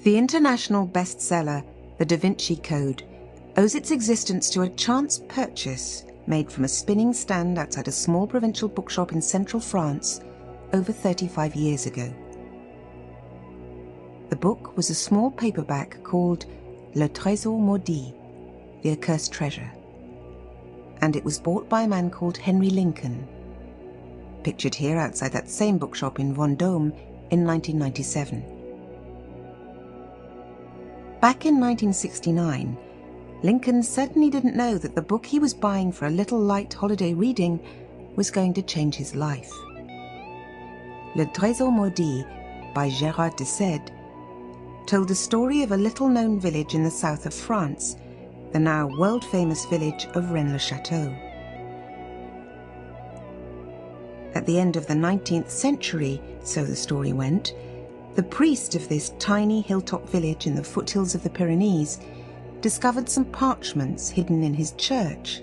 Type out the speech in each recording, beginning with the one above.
The international bestseller, The DaVinci Code, owes its existence to a chance purchase made from a spinning stand outside a small provincial bookshop in central France over 35 years ago. The book was a small paperback called Le Trésor Maudit, The Accursed Treasure, and it was bought by a man called Henry Lincoln, pictured here outside that same bookshop in Bornholm in 1997. Back in 1969, Lincoln certainly didn't know that the book he was buying for a little light holiday reading was going to change his life. Le Trésor Maudit by Gérard de Sède told the story of a little-known village in the south of France, the now world-famous village of Rennes-le-Chateau. At the end of the 19th century, so the story went, the priest of this tiny hilltop village in the foothills of the Pyrenees discovered some parchments hidden in his church.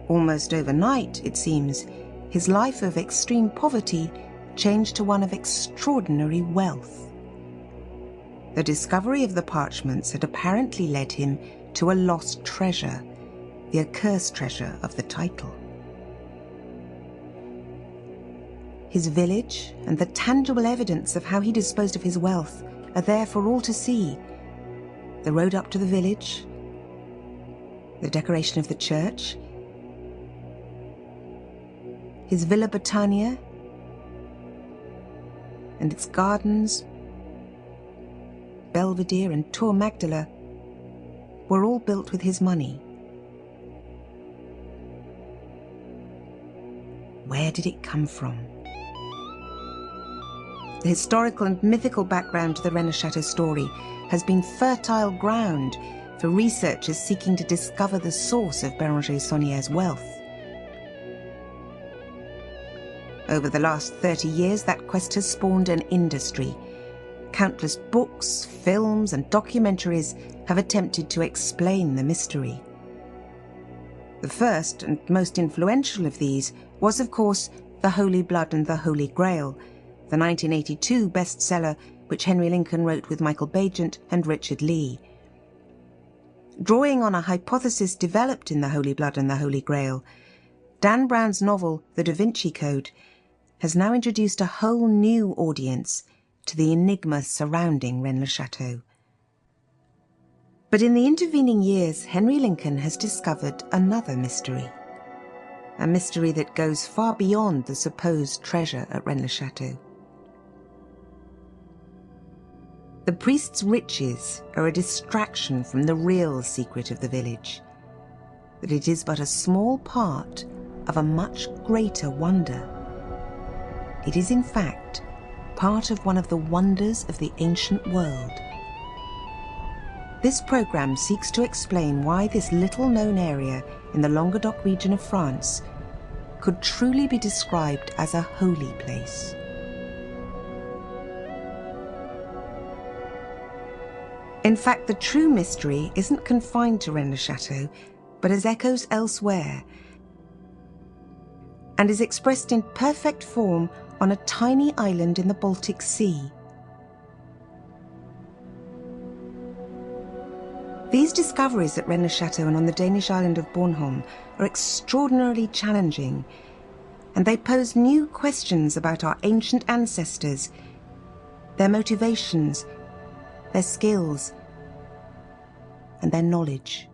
Almost overnight, it seems, his life of extreme poverty changed to one of extraordinary wealth. The discovery of the parchments had apparently led him to a lost treasure, the accursed treasure of the title. His village and the tangible evidence of how he disposed of his wealth are there for all to see. The road up to the village, the decoration of the church, his Villa Britannia and its gardens, Belvedere and Tour Magdala, were all built with his money. Where did it come from? The historical and mythical background to the Rennes-le-Chateau story has been fertile ground for researchers seeking to discover the source of Béranger Saunier's wealth. Over the last 30 years, that quest has spawned an industry. Countless books, films, and documentaries have attempted to explain the mystery. The first and most influential of these was, of course, The Holy Blood and the Holy Grail, the 1982 bestseller which Henry Lincoln wrote with Michael Baigent and Richard Lee. Drawing on a hypothesis developed in The Holy Blood and the Holy Grail, Dan Brown's novel The DaVinci Code has now introduced a whole new audience to the enigma surrounding Rennes-le-Chateau. But in the intervening years, Henry Lincoln has discovered another mystery, a mystery that goes far beyond the supposed treasure at Rennes-le-Chateau. The priest's riches are a distraction from the real secret of the village, that it is but a small part of a much greater wonder. It is, in fact, part of one of the wonders of the ancient world. This programme seeks to explain why this little-known area in the Languedoc region of France could truly be described as a holy place. In fact, the true mystery isn't confined to Rennes-le-Chateau, but has echoes elsewhere, and is expressed in perfect form on a tiny island in the Baltic Sea. These discoveries at Rennes-le-Chateau and on the Danish island of Bornholm are extraordinarily challenging, and they pose new questions about our ancient ancestors, their motivations, their skills, and their knowledge.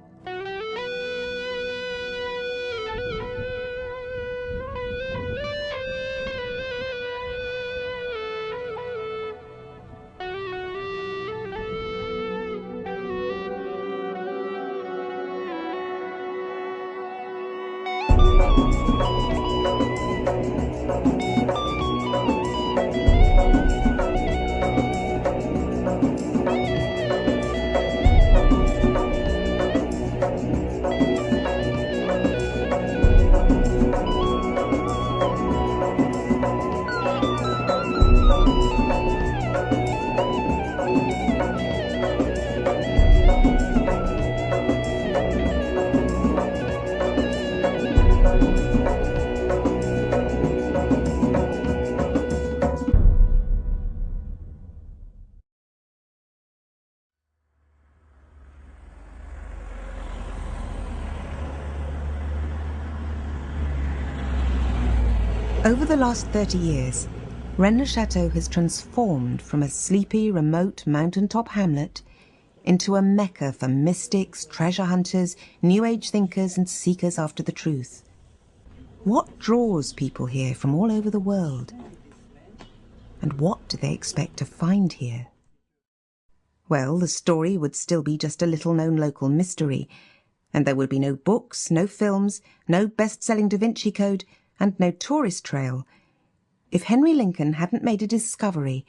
Over the last 30 years, Rennes-le-Chateau has transformed from a sleepy, remote mountaintop hamlet into a mecca for mystics, treasure hunters, New Age thinkers and seekers after the truth. What draws people here from all over the world? And what do they expect to find here? Well, the story would still be just a little-known local mystery, and there would be no books, no films, no best-selling DaVinci Code, and no tourist trail if Henry Lincoln hadn't made a discovery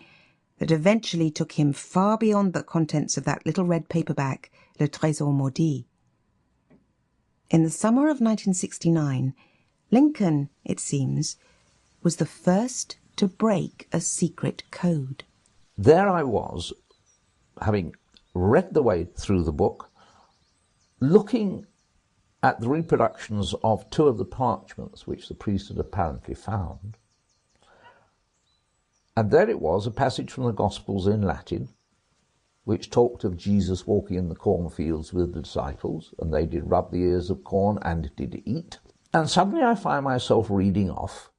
that eventually took him far beyond the contents of that little red paperback, Le Trésor Maudit. In the summer of 1969, Lincoln, it seems, was the first to break a secret code. There I was, having read the way through the book, looking at the reproductions of two of the parchments which the priest had apparently found. And there it was, a passage from the Gospels in Latin, which talked of Jesus walking in the cornfields with the disciples, and they did rub the ears of corn and did eat. And suddenly I find myself reading off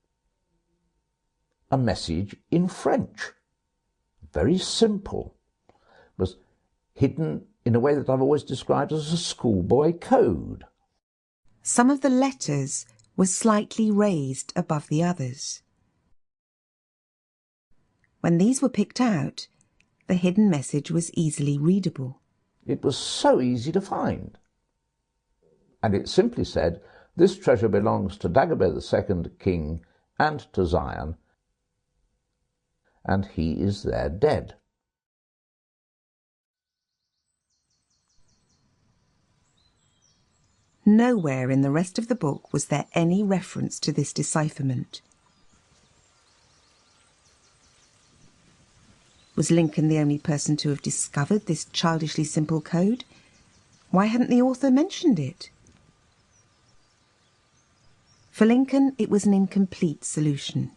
a message in French. Very simple. It was hidden in a way that I've always described as a schoolboy code. Some of the letters were slightly raised above the others. When these were picked out, the hidden message was easily readable. It was so easy to find. And it simply said, "This treasure belongs to Dagobert II, king, and to Zion, and he is there dead." Nowhere in the rest of the book was there any reference to this decipherment. Was Lincoln the only person to have discovered this childishly simple code? Why hadn't the author mentioned it? For Lincoln, it was an incomplete solution.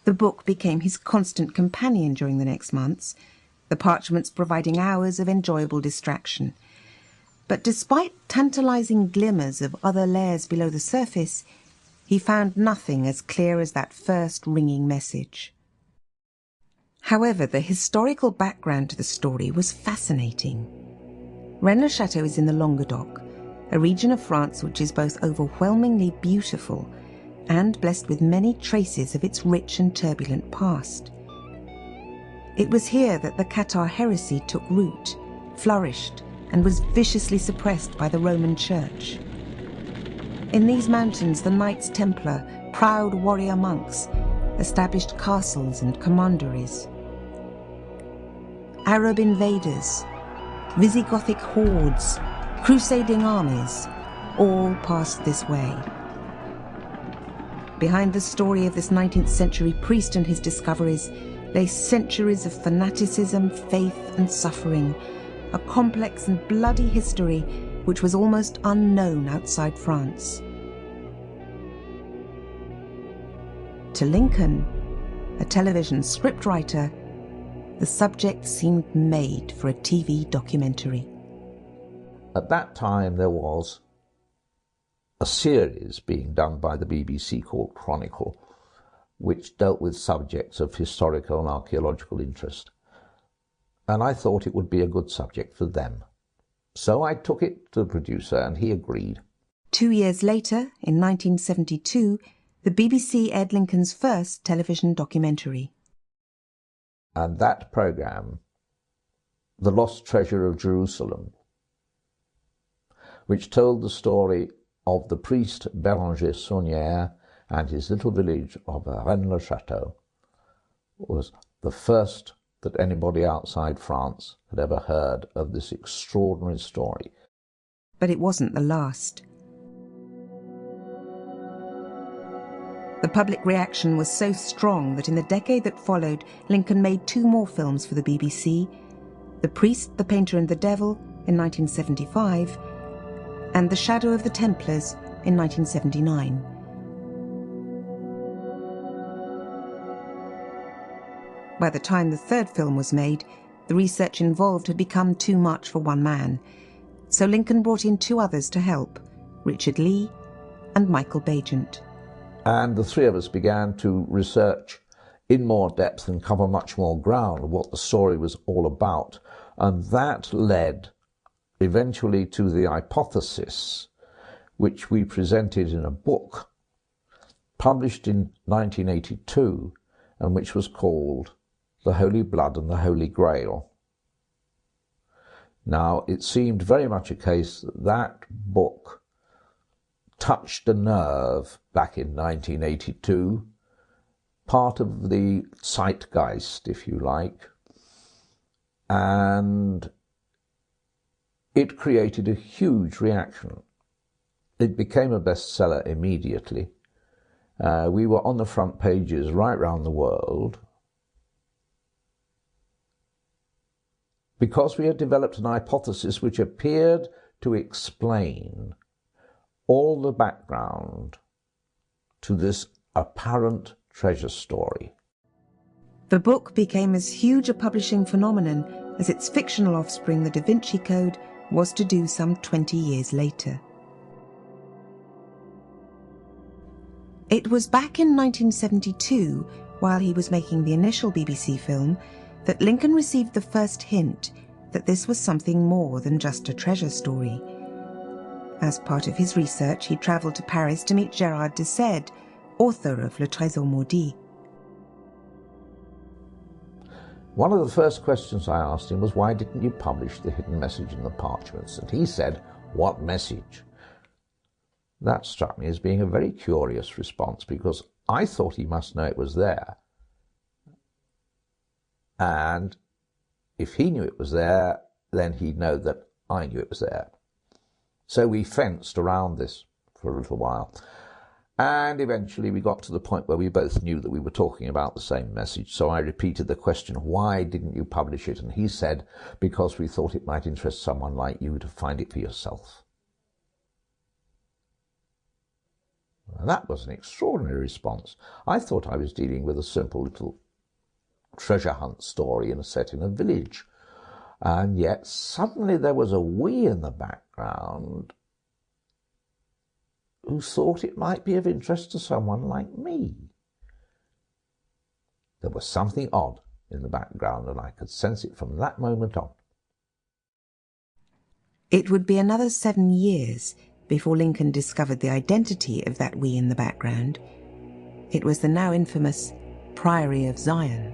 The book became his constant companion during the next months, the parchments providing hours of enjoyable distraction. But despite tantalizing glimmers of other layers below the surface, he found nothing as clear as that first ringing message. However, the historical background to the story was fascinating. Rennes-le-Chateau is in the Languedoc, a region of France which is both overwhelmingly beautiful and blessed with many traces of its rich and turbulent past. It was here that the Cathar heresy took root, flourished, and was viciously suppressed by the Roman Church. In these mountains, the Knights Templar, proud warrior monks, established castles and commanderies. Arab invaders, Visigothic hordes, crusading armies, all passed this way. Behind the story of this 19th century priest and his discoveries lay centuries of fanaticism, faith and suffering, a complex and bloody history which was almost unknown outside France. To Lincoln, a television scriptwriter, the subject seemed made for a TV documentary. At that time there was a series being done by the BBC called Chronicle, which dealt with subjects of historical and archaeological interest. And I thought it would be a good subject for them. So I took it to the producer and he agreed. 2 years later, in 1972, the BBC aired Lincoln's first television documentary. And that programme, The Lost Treasure of Jerusalem, which told the story of the priest Béranger Saunière and his little village of Rennes-le-Chateau, was the first that anybody outside France had ever heard of this extraordinary story. But it wasn't the last. The public reaction was so strong that in the decade that followed, Lincoln made 2 more films for the BBC, The Priest, the Painter and the Devil in 1975, and The Shadow of the Templars in 1979. By the time the 3rd film was made, the research involved had become too much for one man, so Lincoln brought in 2 others to help, Richard Lee and Michael Baigent. And the three of us began to research in more depth and cover much more ground what the story was all about. And that led eventually to the hypothesis, which we presented in a book published in 1982, and which was called The Holy Blood and the Holy Grail. Now, it seemed very much a case that that book touched a nerve back in 1982, part of the zeitgeist, if you like, and it created a huge reaction. It became a bestseller immediately. We were on the front pages right around the world because we had developed an hypothesis which appeared to explain all the background to this apparent treasure story. The book became as huge a publishing phenomenon as its fictional offspring, the DaVinci Code, was to do some 20 years later. It was back in 1972, while he was making the initial BBC film, that Lincoln received the first hint that this was something more than just a treasure story. As part of his research, he travelled to Paris to meet Gérard de Sède, author of Le Trésor Maudit. One of the first questions I asked him was, why didn't you publish the hidden message in the parchments? And he said, what message? That struck me as being a very curious response, because I thought he must know it was there. And if he knew it was there, then he'd know that I knew it was there. So we fenced around this for a little while. And eventually we got to the point where we both knew that we were talking about the same message. So I repeated the question, why didn't you publish it? And he said, because we thought it might interest someone like you to find it for yourself. Well, that was an extraordinary response. I thought I was dealing with a simple little treasure hunt story set in a village. And yet suddenly there was a we in the background who thought it might be of interest to someone like me. There was something odd in the background, and I could sense it from that moment on. It would be another 7 years before Lincoln discovered the identity of that we in the background. It was the now infamous Priory of Zion.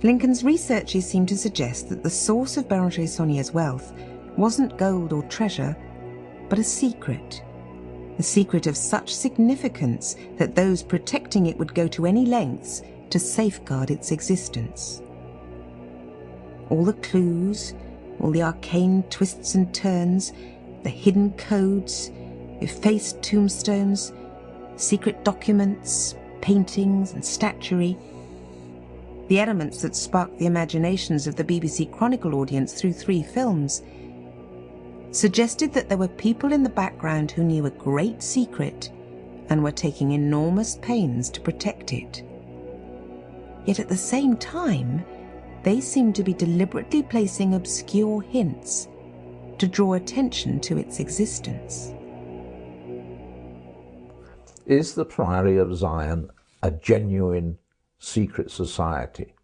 Lincoln's researches seem to suggest that the source of Béranger Saunier's wealth wasn't gold or treasure, but a secret of such significance that those protecting it would go to any lengths to safeguard its existence. All the clues, all the arcane twists and turns, the hidden codes, effaced tombstones, secret documents, paintings and statuary, the elements that sparked the imaginations of the BBC Chronicle audience through 3 films, suggested that there were people in the background who knew a great secret and were taking enormous pains to protect it. Yet at the same time, they seemed to be deliberately placing obscure hints to draw attention to its existence. Is the Priory of Zion a genuine secret society,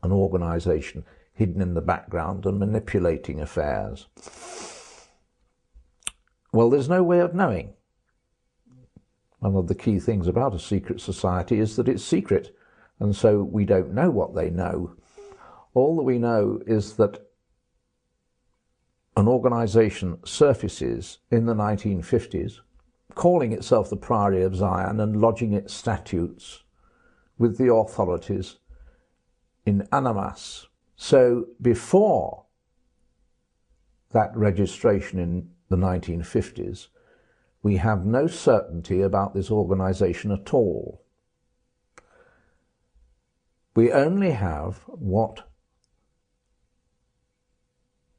an organisation hidden in the background and manipulating affairs? Well, there's no way of knowing. One of the key things about a secret society is that it's secret, and so we don't know what they know. All that we know is that an organisation surfaces in the 1950s, calling itself the Priory of Zion and lodging its statutes with the authorities in Annemasse. So before that registration in the 1950s, we have no certainty about this organisation at all. We only have what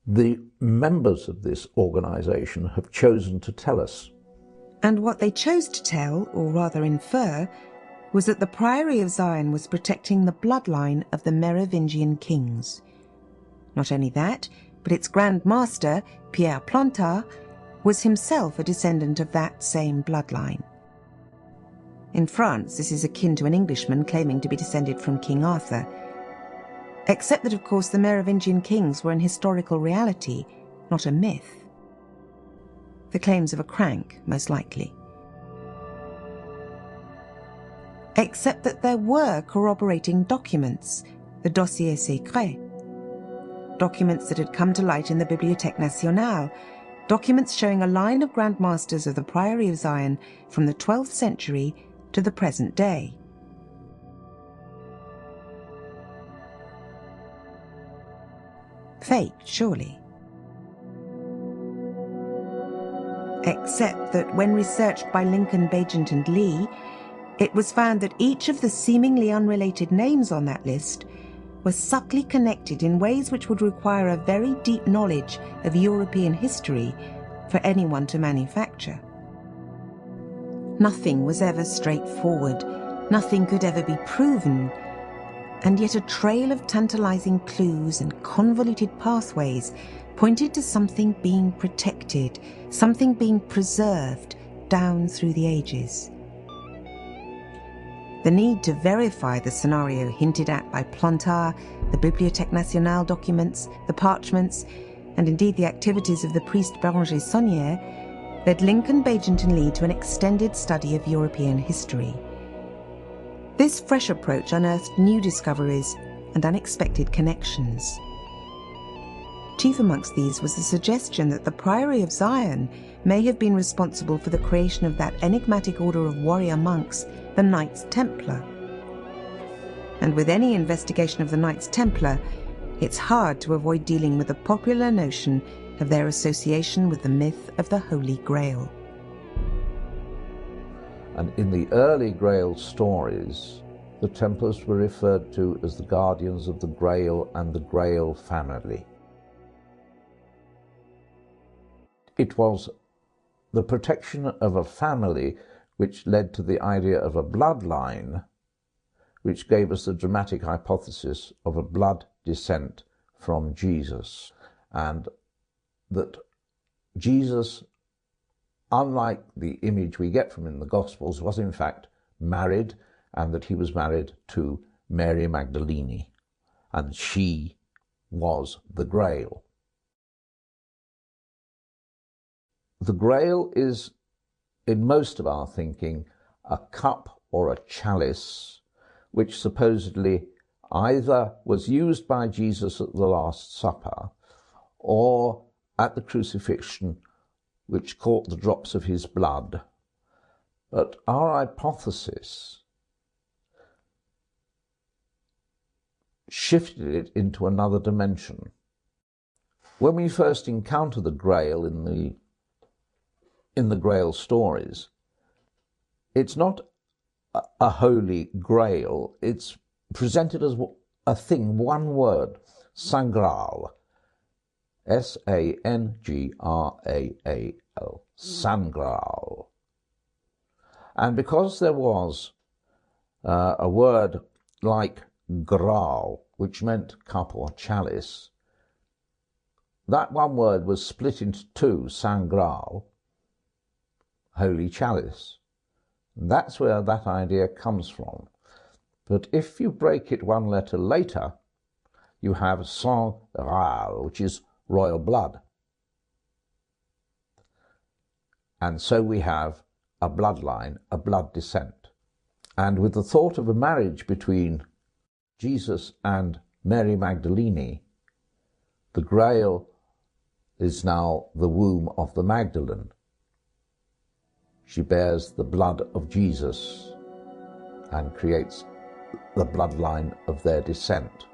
the members of this organisation have chosen to tell us. And what they chose to tell, or rather infer, was that the Priory of Zion was protecting the bloodline of the Merovingian kings. Not only that, but its Grand Master, Pierre Plantard, was himself a descendant of that same bloodline. In France, this is akin to an Englishman claiming to be descended from King Arthur, except that, of course, the Merovingian kings were an historical reality, not a myth. The claims of a crank, most likely. Except that there were corroborating documents, the dossiers secrets, documents that had come to light in the Bibliothèque Nationale, documents showing a line of Grand Masters of the Priory of Zion from the 12th century to the present day. Fate, surely. Except that when researched by Lincoln, Baigent and Lee, it was found that each of the seemingly unrelated names on that list was subtly connected in ways which would require a very deep knowledge of European history for anyone to manufacture. Nothing was ever straightforward, nothing could ever be proven, and yet a trail of tantalizing clues and convoluted pathways pointed to something being protected, something being preserved down through the ages. The need to verify the scenario hinted at by Plantard, the Bibliothèque Nationale documents, the parchments, and indeed the activities of the priest Béranger Saunière, led Lincoln, Baigent and Lee to an extended study of European history. This fresh approach unearthed new discoveries and unexpected connections. Chief amongst these was the suggestion that the Priory of Zion may have been responsible for the creation of that enigmatic order of warrior monks, the Knights Templar. And with any investigation of the Knights Templar, it's hard to avoid dealing with the popular notion of their association with the myth of the Holy Grail. And in the early Grail stories, the Templars were referred to as the guardians of the Grail and the Grail family. It was the protection of a family which led to the idea of a bloodline, which gave us the dramatic hypothesis of a blood descent from Jesus, and that Jesus, unlike the image we get from him in the Gospels, was in fact married, and that he was married to Mary Magdalene, and she was the Grail. The Grail is, in most of our thinking, a cup or a chalice which supposedly either was used by Jesus at the Last Supper or at the crucifixion, which caught the drops of his blood. But our hypothesis shifted it into another dimension. When we first encounter the Grail in the Grail stories, it's not a holy grail, it's presented as a thing, one word, Sangral, S-A-N-G-R-A-A-L, Sangral. And because there was a word like Graal, which meant cup or chalice, that one word was split into two, Sangral, holy chalice. And that's where that idea comes from. But if you break it one letter later, you have sang royal, which is royal blood. And so we have a bloodline, a blood descent. And with the thought of a marriage between Jesus and Mary Magdalene, the Grail is now the womb of the Magdalene. She bears the blood of Jesus and creates the bloodline of their descent.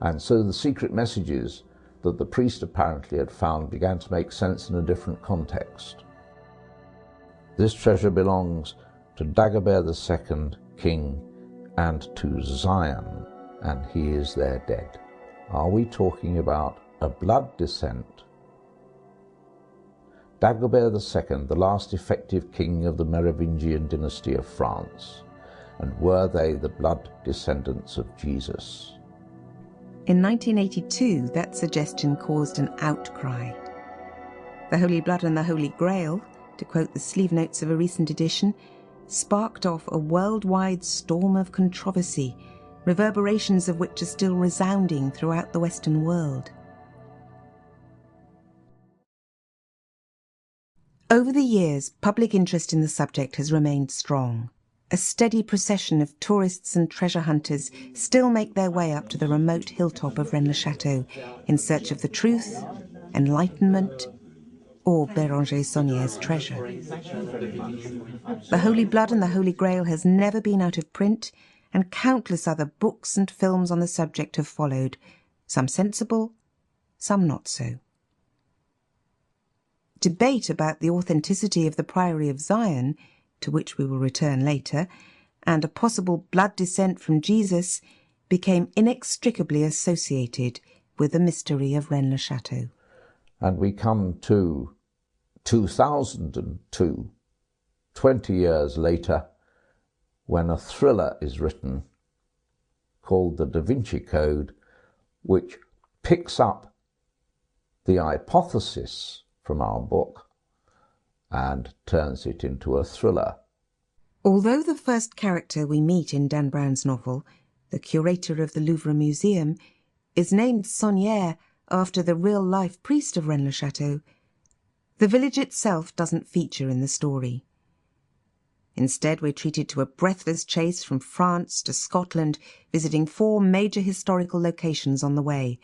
And so the secret messages that the priest apparently had found began to make sense in a different context. This treasure belongs to Dagobert II, king, and to Zion, and he is there dead. Are we talking about a blood descent? Dagobert II, the last effective king of the Merovingian dynasty of France, and were they the blood descendants of Jesus? In 1982, that suggestion caused an outcry. The Holy Blood and the Holy Grail, to quote the sleeve notes of a recent edition, sparked off a worldwide storm of controversy, reverberations of which are still resounding throughout the Western world. Over the years, public interest in the subject has remained strong. A steady procession of tourists and treasure hunters still make their way up to the remote hilltop of Rennes-le-Chateau in search of the truth, enlightenment, or Béranger Saunier's treasure. The Holy Blood and the Holy Grail has never been out of print, and countless other books and films on the subject have followed, some sensible, some not so. Debate about the authenticity of the Priory of Zion, to which we will return later, and a possible blood descent from Jesus became inextricably associated with the mystery of Rennes-le-Chateau. And we come to 2002, 20 years later, when a thriller is written called the DaVinci Code, which picks up the hypothesis from our book and turns it into a thriller. Although the first character we meet in Dan Brown's novel, the curator of the Louvre Museum, is named Saunier after the real-life priest of Rennes-le-Chateau, the village itself doesn't feature in the story. Instead, we're treated to a breathless chase from France to Scotland, visiting 4 major historical locations on the way: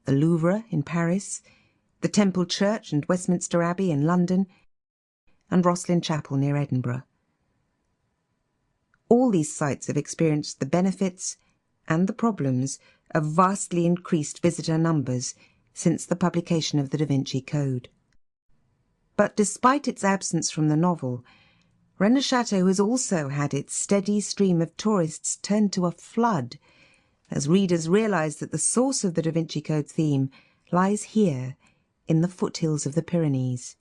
the Louvre in Paris, the Temple Church and Westminster Abbey in London, and Rosslyn Chapel near Edinburgh. All these sites have experienced the benefits and the problems of vastly increased visitor numbers since the publication of the DaVinci Code. But despite its absence from the novel, Rennes-le-Chateau has also had its steady stream of tourists turned to a flood, as readers realise that the source of the Da Vinci Code theme lies here, in the foothills of the Pyrenees.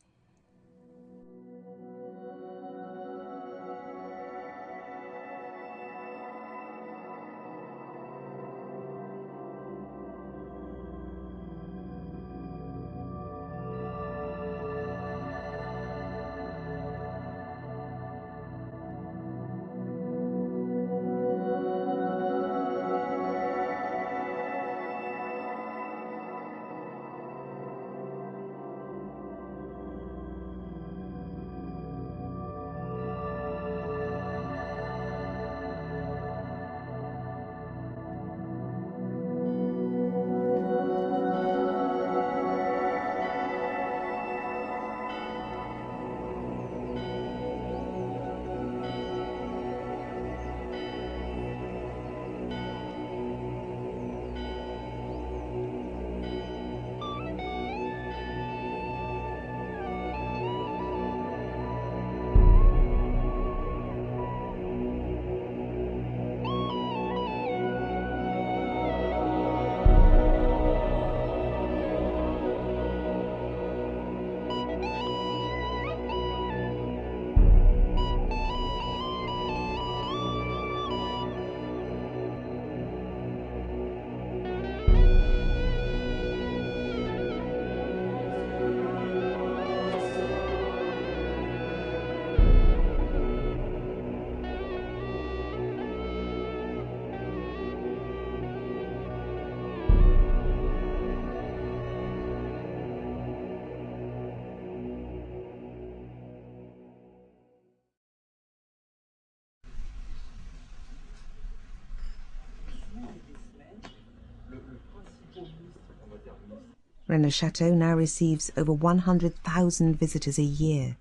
Rennes-le-Chateau now receives over 100,000 visitors a year.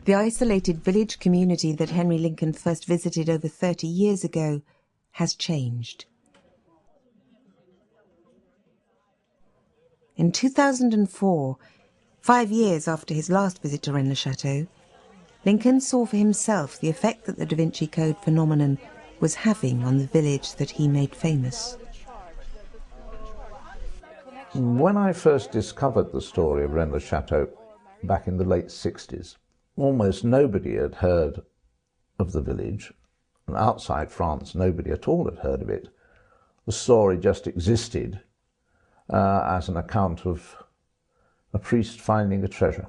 The isolated village community that Henry Lincoln first visited over 30 years ago has changed. In 2004, 5 years after his last visit to Rennes-le-Chateau, Lincoln saw for himself the effect that the Da Vinci Code phenomenon was having on the village that he made famous. When I first discovered the story of Rennes-le-Chateau back in the late 60s, almost nobody had heard of the village, and outside France nobody at all had heard of it. The story just existed as an account of a priest finding a treasure.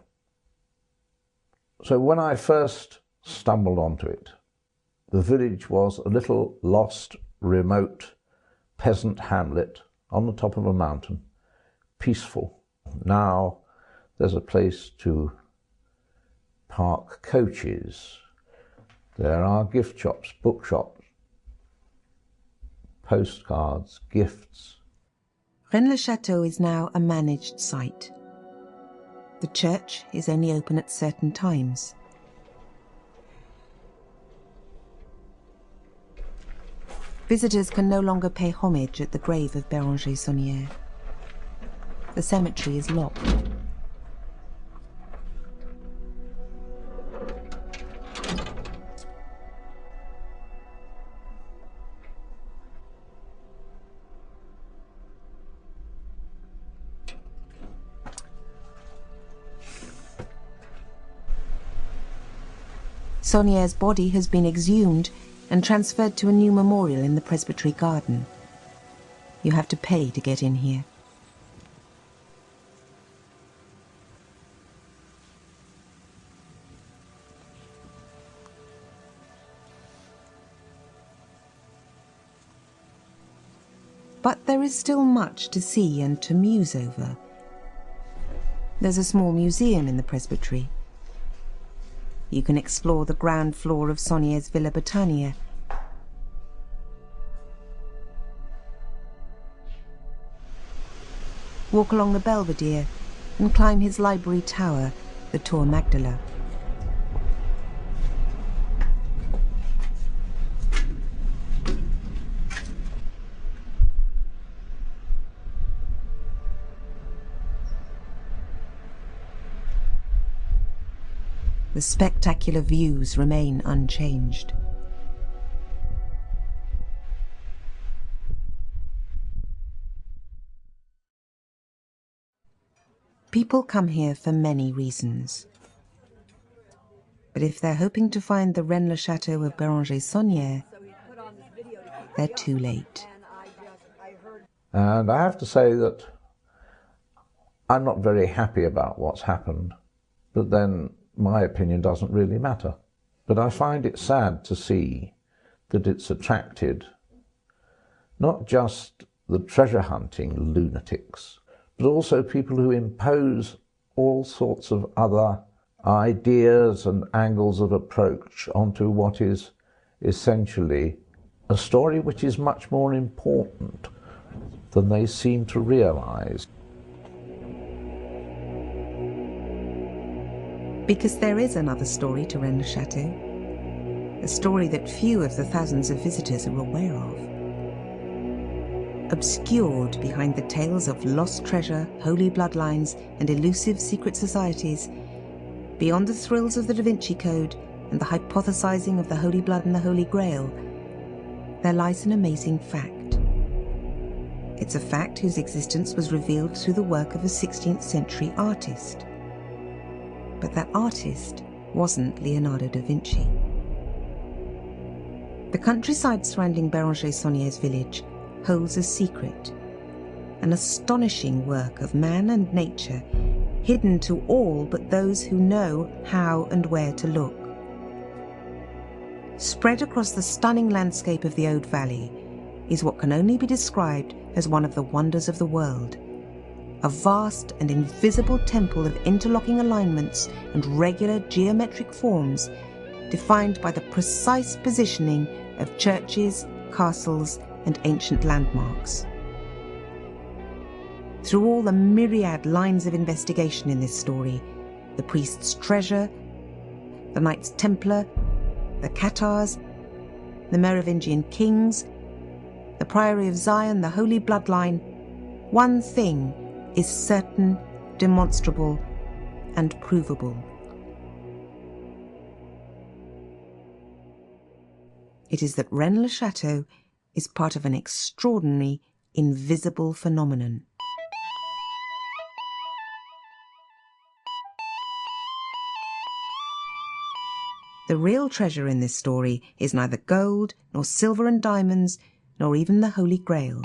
So when I first stumbled onto it, the village was a little lost, remote peasant hamlet on the top of a mountain, peaceful. Now there's a place to park coaches. There are gift shops, bookshops, postcards, gifts. Rennes-le-Chateau is now a managed site. The church is only open at certain times. Visitors can no longer pay homage at the grave of Béranger-Saunière. The cemetery is locked. Saunière's body has been exhumed and transferred to a new memorial in the presbytery garden. You have to pay to get in here. But there is still much to see and to muse over. There's a small museum in the presbytery. You can explore the ground floor of Saunière's Villa Britannia. Walk along the Belvedere and climb his library tower, the Tour Magdala. The spectacular views remain unchanged. People come here for many reasons. But if they're hoping to find the Rennes-le-Chateau of Béranger-Saunière, they're too late. And I have to say that I'm not very happy about what's happened, but then my opinion doesn't really matter. But I find it sad to see that it's attracted not just the treasure-hunting lunatics, but also people who impose all sorts of other ideas and angles of approach onto what is essentially a story which is much more important than they seem to realize. Because there is another story to Rennes-le-Chateau, a story that few of the thousands of visitors are aware of. Obscured behind the tales of lost treasure, holy bloodlines, and elusive secret societies, beyond the thrills of the DaVinci Code and the hypothesizing of the Holy Blood and the Holy Grail, there lies an amazing fact. It's a fact whose existence was revealed through the work of a 16th century artist. But that artist wasn't Leonardo da Vinci. The countryside surrounding Béranger-Saunière's village holds a secret, an astonishing work of man and nature, hidden to all but those who know how and where to look. Spread across the stunning landscape of the Aude Valley is what can only be described as one of the wonders of the world. A vast and invisible temple of interlocking alignments and regular geometric forms, defined by the precise positioning of churches, castles, and ancient landmarks. Through all the myriad lines of investigation in this story, the priest's treasure, the Knights Templar, the Cathars, the Merovingian kings, the Priory of Zion, the Holy Bloodline, one thing is certain, demonstrable, and provable. It is that Rennes-le-Chateau is part of an extraordinary, invisible phenomenon. The real treasure in this story is neither gold, nor silver and diamonds, nor even the Holy Grail.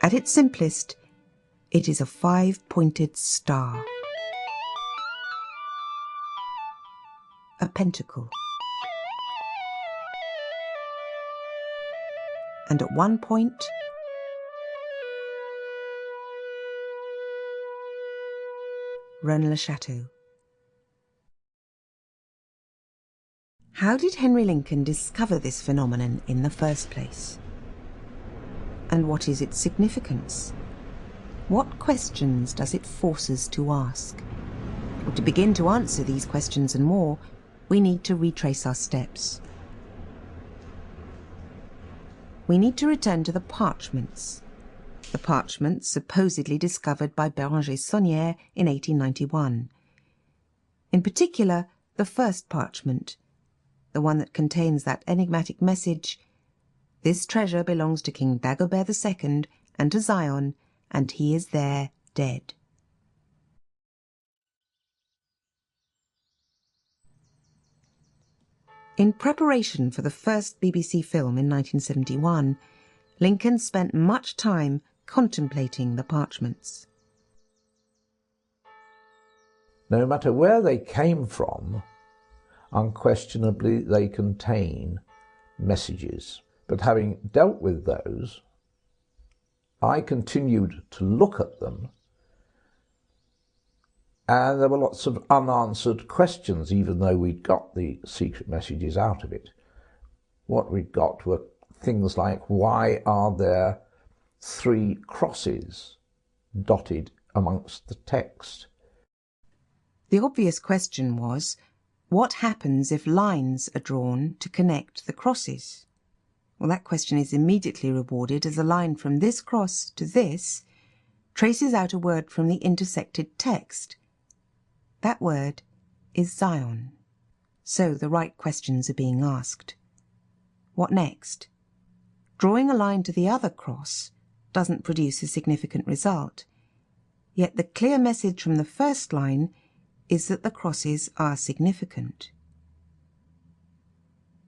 At its simplest, it is a 5-pointed star. A pentacle. And at one point, Rennes-le-Chateau. How did Henry Lincoln discover this phenomenon in the first place? And what is its significance? What questions does it force us to ask? Well, to begin to answer these questions and more, we need to retrace our steps. We need to return to the parchments supposedly discovered by Béranger-Saunière in 1891. In particular, the first parchment, the one that contains that enigmatic message, "This treasure belongs to King Dagobert II and to Zion, and he is there dead." In preparation for the first BBC film in 1971, Lincoln spent much time contemplating the parchments. No matter where they came from, unquestionably they contain messages. But having dealt with those, I continued to look at them, and there were lots of unanswered questions, even though we'd got the secret messages out of it. What we'd got were things like, why are there 3 crosses dotted amongst the text? The obvious question was, what happens if lines are drawn to connect the crosses? Well, that question is immediately rewarded as a line from this cross to this traces out a word from the intersected text. That word is Zion. So the right questions are being asked. What next? Drawing a line to the other cross doesn't produce a significant result, yet the clear message from the first line is that the crosses are significant.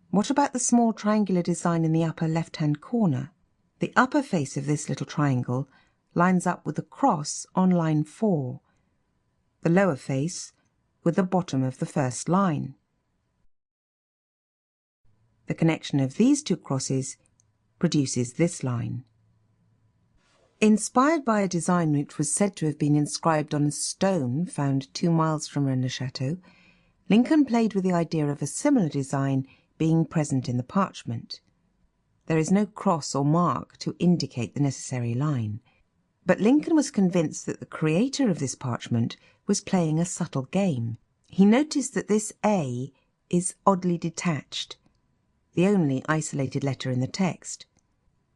What about the small triangular design in the upper left-hand corner? The upper face of this little triangle lines up with the cross on line 4, the lower face with the bottom of the first line. The connection of these 2 crosses produces this line. Inspired by a design which was said to have been inscribed on a stone found 2 miles from Rennes-le-Chateau, Lincoln played with the idea of a similar design being present in the parchment. There is no cross or mark to indicate the necessary line, but Lincoln was convinced that the creator of this parchment was playing a subtle game. He noticed that this A is oddly detached, the only isolated letter in the text,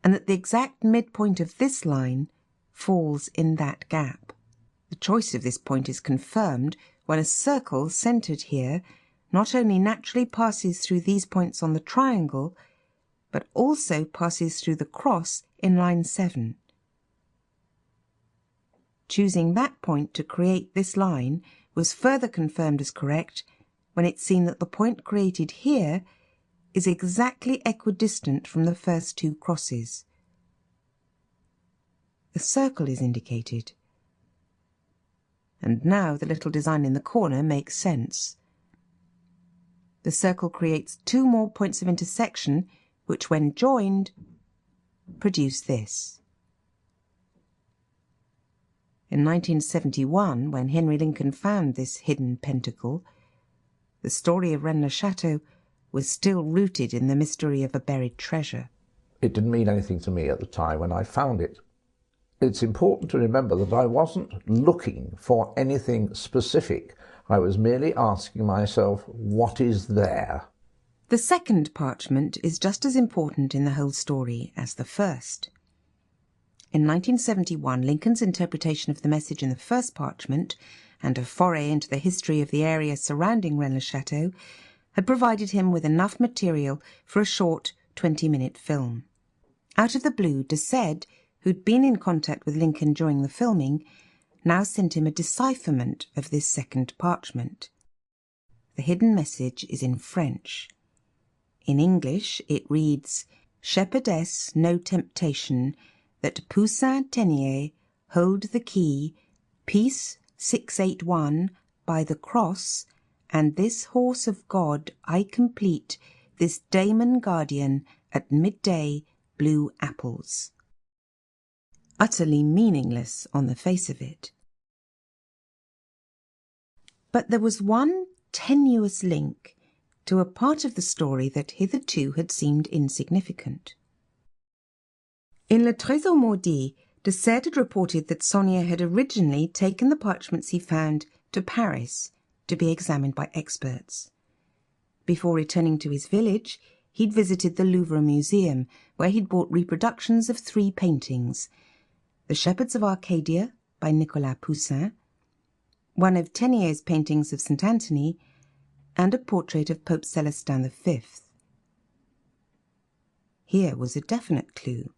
and that the exact midpoint of this line falls in that gap. The choice of this point is confirmed when a circle centred here not only naturally passes through these points on the triangle, but also passes through the cross in line 7. Choosing that point to create this line was further confirmed as correct when it's seen that the point created here is exactly equidistant from the first 2 crosses. The circle is indicated. And now the little design in the corner makes sense. The circle creates 2 more points of intersection, which when joined, produce this. In 1971, when Henry Lincoln found this hidden pentacle, the story of Rennes-le-Chateau was still rooted in the mystery of a buried treasure. It didn't mean anything to me at the time when I found it. It's important to remember that I wasn't looking for anything specific. I was merely asking myself, what is there? The second parchment is just as important in the whole story as the first. In 1971, Lincoln's interpretation of the message in the first parchment and a foray into the history of the area surrounding Rennes-le-Chateau had provided him with enough material for a short 20-minute film. Out of the blue, de Sède, who'd been in contact with Lincoln during the filming, now sent him a decipherment of this second parchment. The hidden message is in French. In English, it reads, "Shepherdess, no temptation, that Poussin Teniers hold the key, Peace 681, by the cross, and this horse of God I complete, this daemon guardian, at midday, blue apples. Utterly meaningless on the face of it. But there was one tenuous link to a part of the story that hitherto had seemed insignificant. In Le Trésor Maudit, de Sède had reported that Saunier had originally taken the parchments he found to Paris to be examined by experts. Before returning to his village, he'd visited the Louvre Museum, where he'd bought reproductions of 3 paintings: The Shepherds of Arcadia by Nicolas Poussin, one of Tenier's paintings of St. Anthony, and a portrait of Pope Celestin V. Here was a definite clue.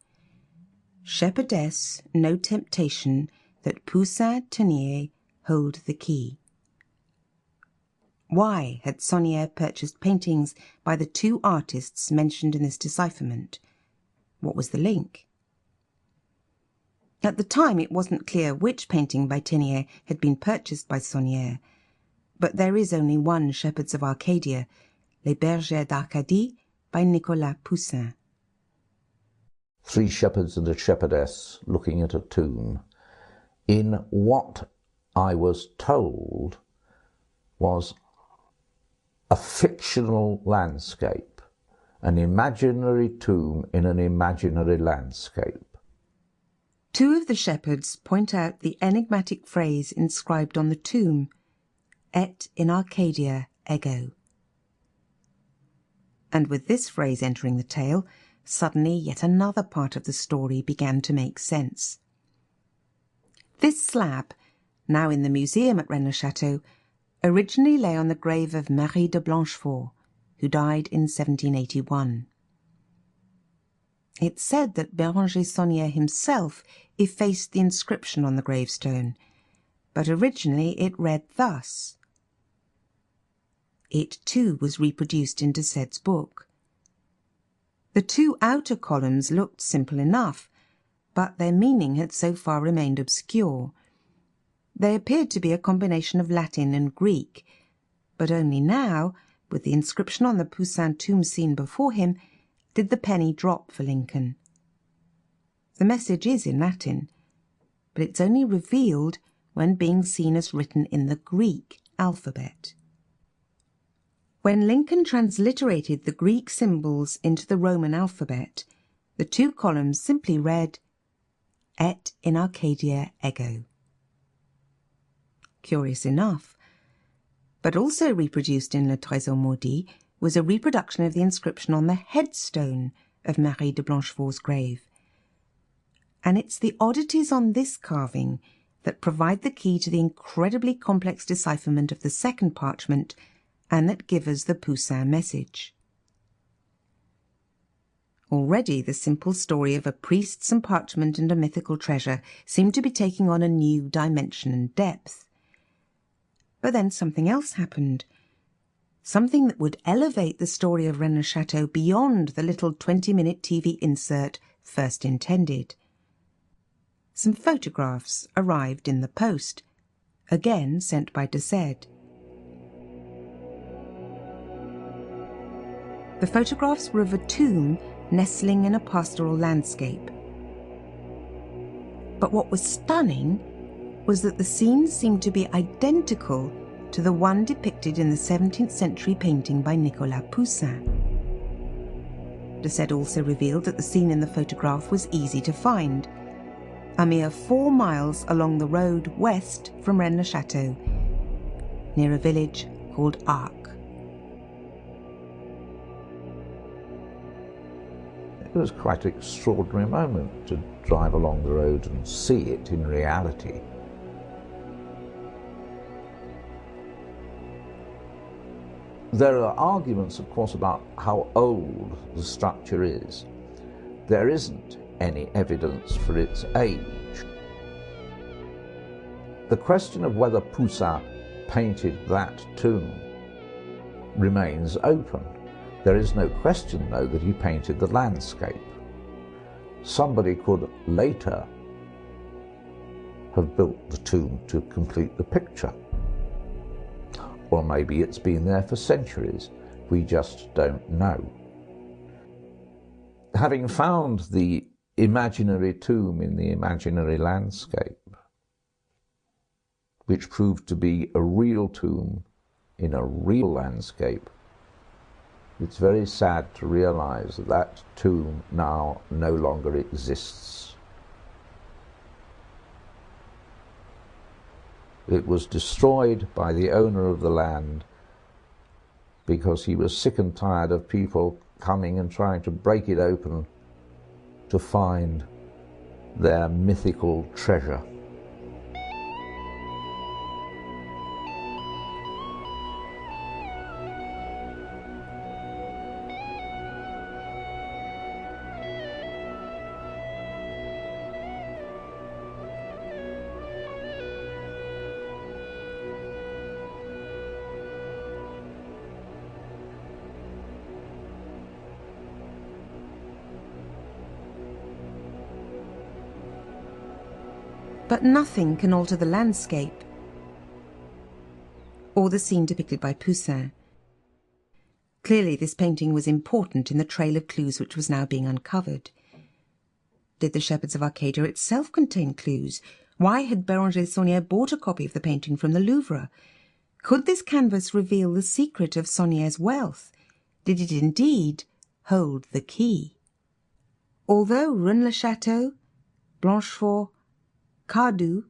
Shepherdess, no temptation, that Poussin Teniers hold the key. Why had Saunier purchased paintings by the 2 artists mentioned in this decipherment? What was the link? At the time it wasn't clear which painting by Teniers had been purchased by Saunier, but there is only one Shepherds of Arcadia, Les Bergers d'Arcadie, by Nicolas Poussin. 3 shepherds and a shepherdess looking at a tomb, in what I was told was a fictional landscape, an imaginary tomb in an imaginary landscape. 2 of the shepherds point out the enigmatic phrase inscribed on the tomb, Et in Arcadia ego. And with this phrase entering the tale, suddenly yet another part of the story began to make sense. This slab, now in the museum at Rennes-le-Chateau, originally lay on the grave of Marie de Blanchefort, who died in 1781. It's said that Béranger Saunier himself effaced the inscription on the gravestone, but originally it read thus. It too was reproduced in de Sède's book. The 2 outer columns looked simple enough, but their meaning had so far remained obscure. They appeared to be a combination of Latin and Greek, but only now, with the inscription on the Poussin tomb seen before him, did the penny drop for Lincoln. The message is in Latin, but it's only revealed when being seen as written in the Greek alphabet. When Lincoln transliterated the Greek symbols into the Roman alphabet, the 2 columns simply read, Et in Arcadia ego. Curious enough. But also reproduced in Le Trésor Maudit was a reproduction of the inscription on the headstone of Marie de Blanchefort's grave. And it's the oddities on this carving that provide the key to the incredibly complex decipherment of the second parchment and that give us the Poussin message. Already the simple story of a priest, some parchment and a mythical treasure seemed to be taking on a new dimension and depth. But then something else happened. Something that would elevate the story of Rennes-le-Chateau beyond the little 20-minute TV insert first intended. Some photographs arrived in the post, again sent by de Sède. The photographs were of a tomb nestling in a pastoral landscape. But what was stunning was that the scenes seemed to be identical to the one depicted in the 17th century painting by Nicolas Poussin. De Sède also revealed that the scene in the photograph was easy to find, a mere 4 miles along the road west from Rennes-le-Chateau, near a village called Arc. It was quite an extraordinary moment to drive along the road and see it in reality. There are arguments, of course, about how old the structure is. There isn't any evidence for its age. The question of whether Poussin painted that tomb remains open. There is no question, though, that he painted the landscape. somebody could later have built the tomb to complete the picture. Or maybe it's been there for centuries. We just don't know. Having found the imaginary tomb in the imaginary landscape, which proved to be a real tomb in a real landscape, it's very sad to realize that that tomb now no longer exists. It was destroyed by the owner of the land because he was sick and tired of people coming and trying to break it open to find their mythical treasure. But nothing can alter the landscape or the scene depicted by Poussin. Clearly this painting was important in the trail of clues which was now being uncovered. Did the Shepherds of Arcadia itself contain clues? Why had Béranger Saunière bought a copy of the painting from the Louvre? Could this canvas reveal the secret of Saunière's wealth? Did it indeed hold the key? Although Rennes-le-Chateau, Blanchefort, Cardoux,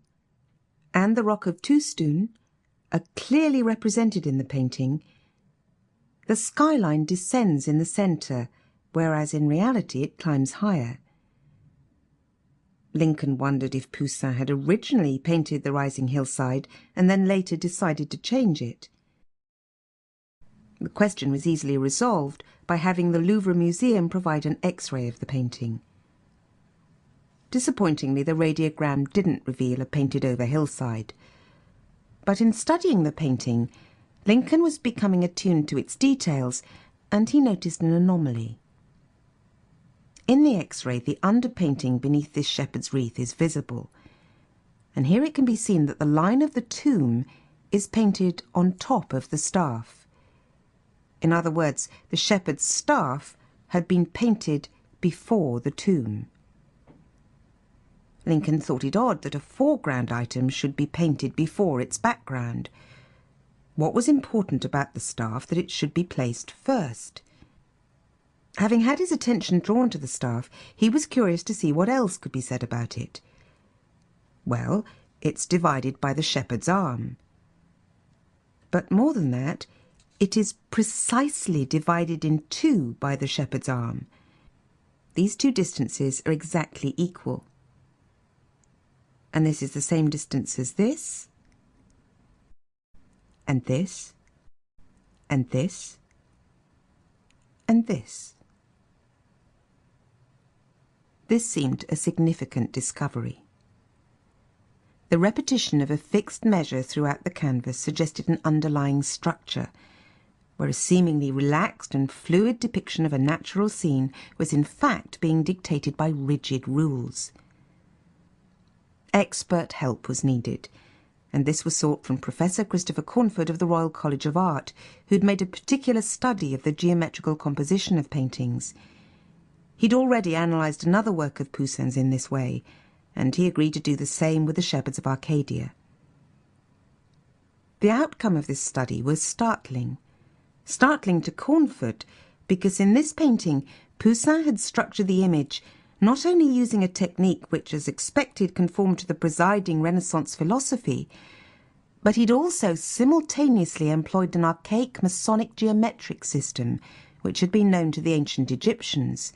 and the Rock of Toustoun are clearly represented in the painting, the skyline descends in the centre, whereas in reality it climbs higher. Lincoln wondered if Poussin had originally painted the rising hillside and then later decided to change it. The question was easily resolved by having the Louvre Museum provide an X-ray of the painting. Disappointingly, the radiogram didn't reveal a painted-over hillside. But in studying the painting, Lincoln was becoming attuned to its details, and he noticed an anomaly. In the X-ray, the underpainting beneath this shepherd's wreath is visible, and here it can be seen that the line of the tomb is painted on top of the staff. In other words, the shepherd's staff had been painted before the tomb. Lincoln thought it odd that a foreground item should be painted before its background. What was important about the staff that it should be placed first? Having had his attention drawn to the staff, he was curious to see what else could be said about it. Well, it's divided by the shepherd's arm. But more than that, it is precisely divided in two by the shepherd's arm. These two distances are exactly equal. And this is the same distance as this, and this, and this, and this. This seemed a significant discovery. The repetition of a fixed measure throughout the canvas suggested an underlying structure, where a seemingly relaxed and fluid depiction of a natural scene was in fact being dictated by rigid rules. Expert help was needed, and this was sought from Professor Christopher Cornford of the Royal College of Art, who'd made a particular study of the geometrical composition of paintings. He'd already analysed another work of Poussin's in this way, and he agreed to do the same with the Shepherds of Arcadia. The outcome of this study was startling to Cornford, because in this painting Poussin had structured the image not only using a technique which, as expected, conformed to the presiding Renaissance philosophy, but he'd also simultaneously employed an archaic Masonic geometric system which had been known to the ancient Egyptians.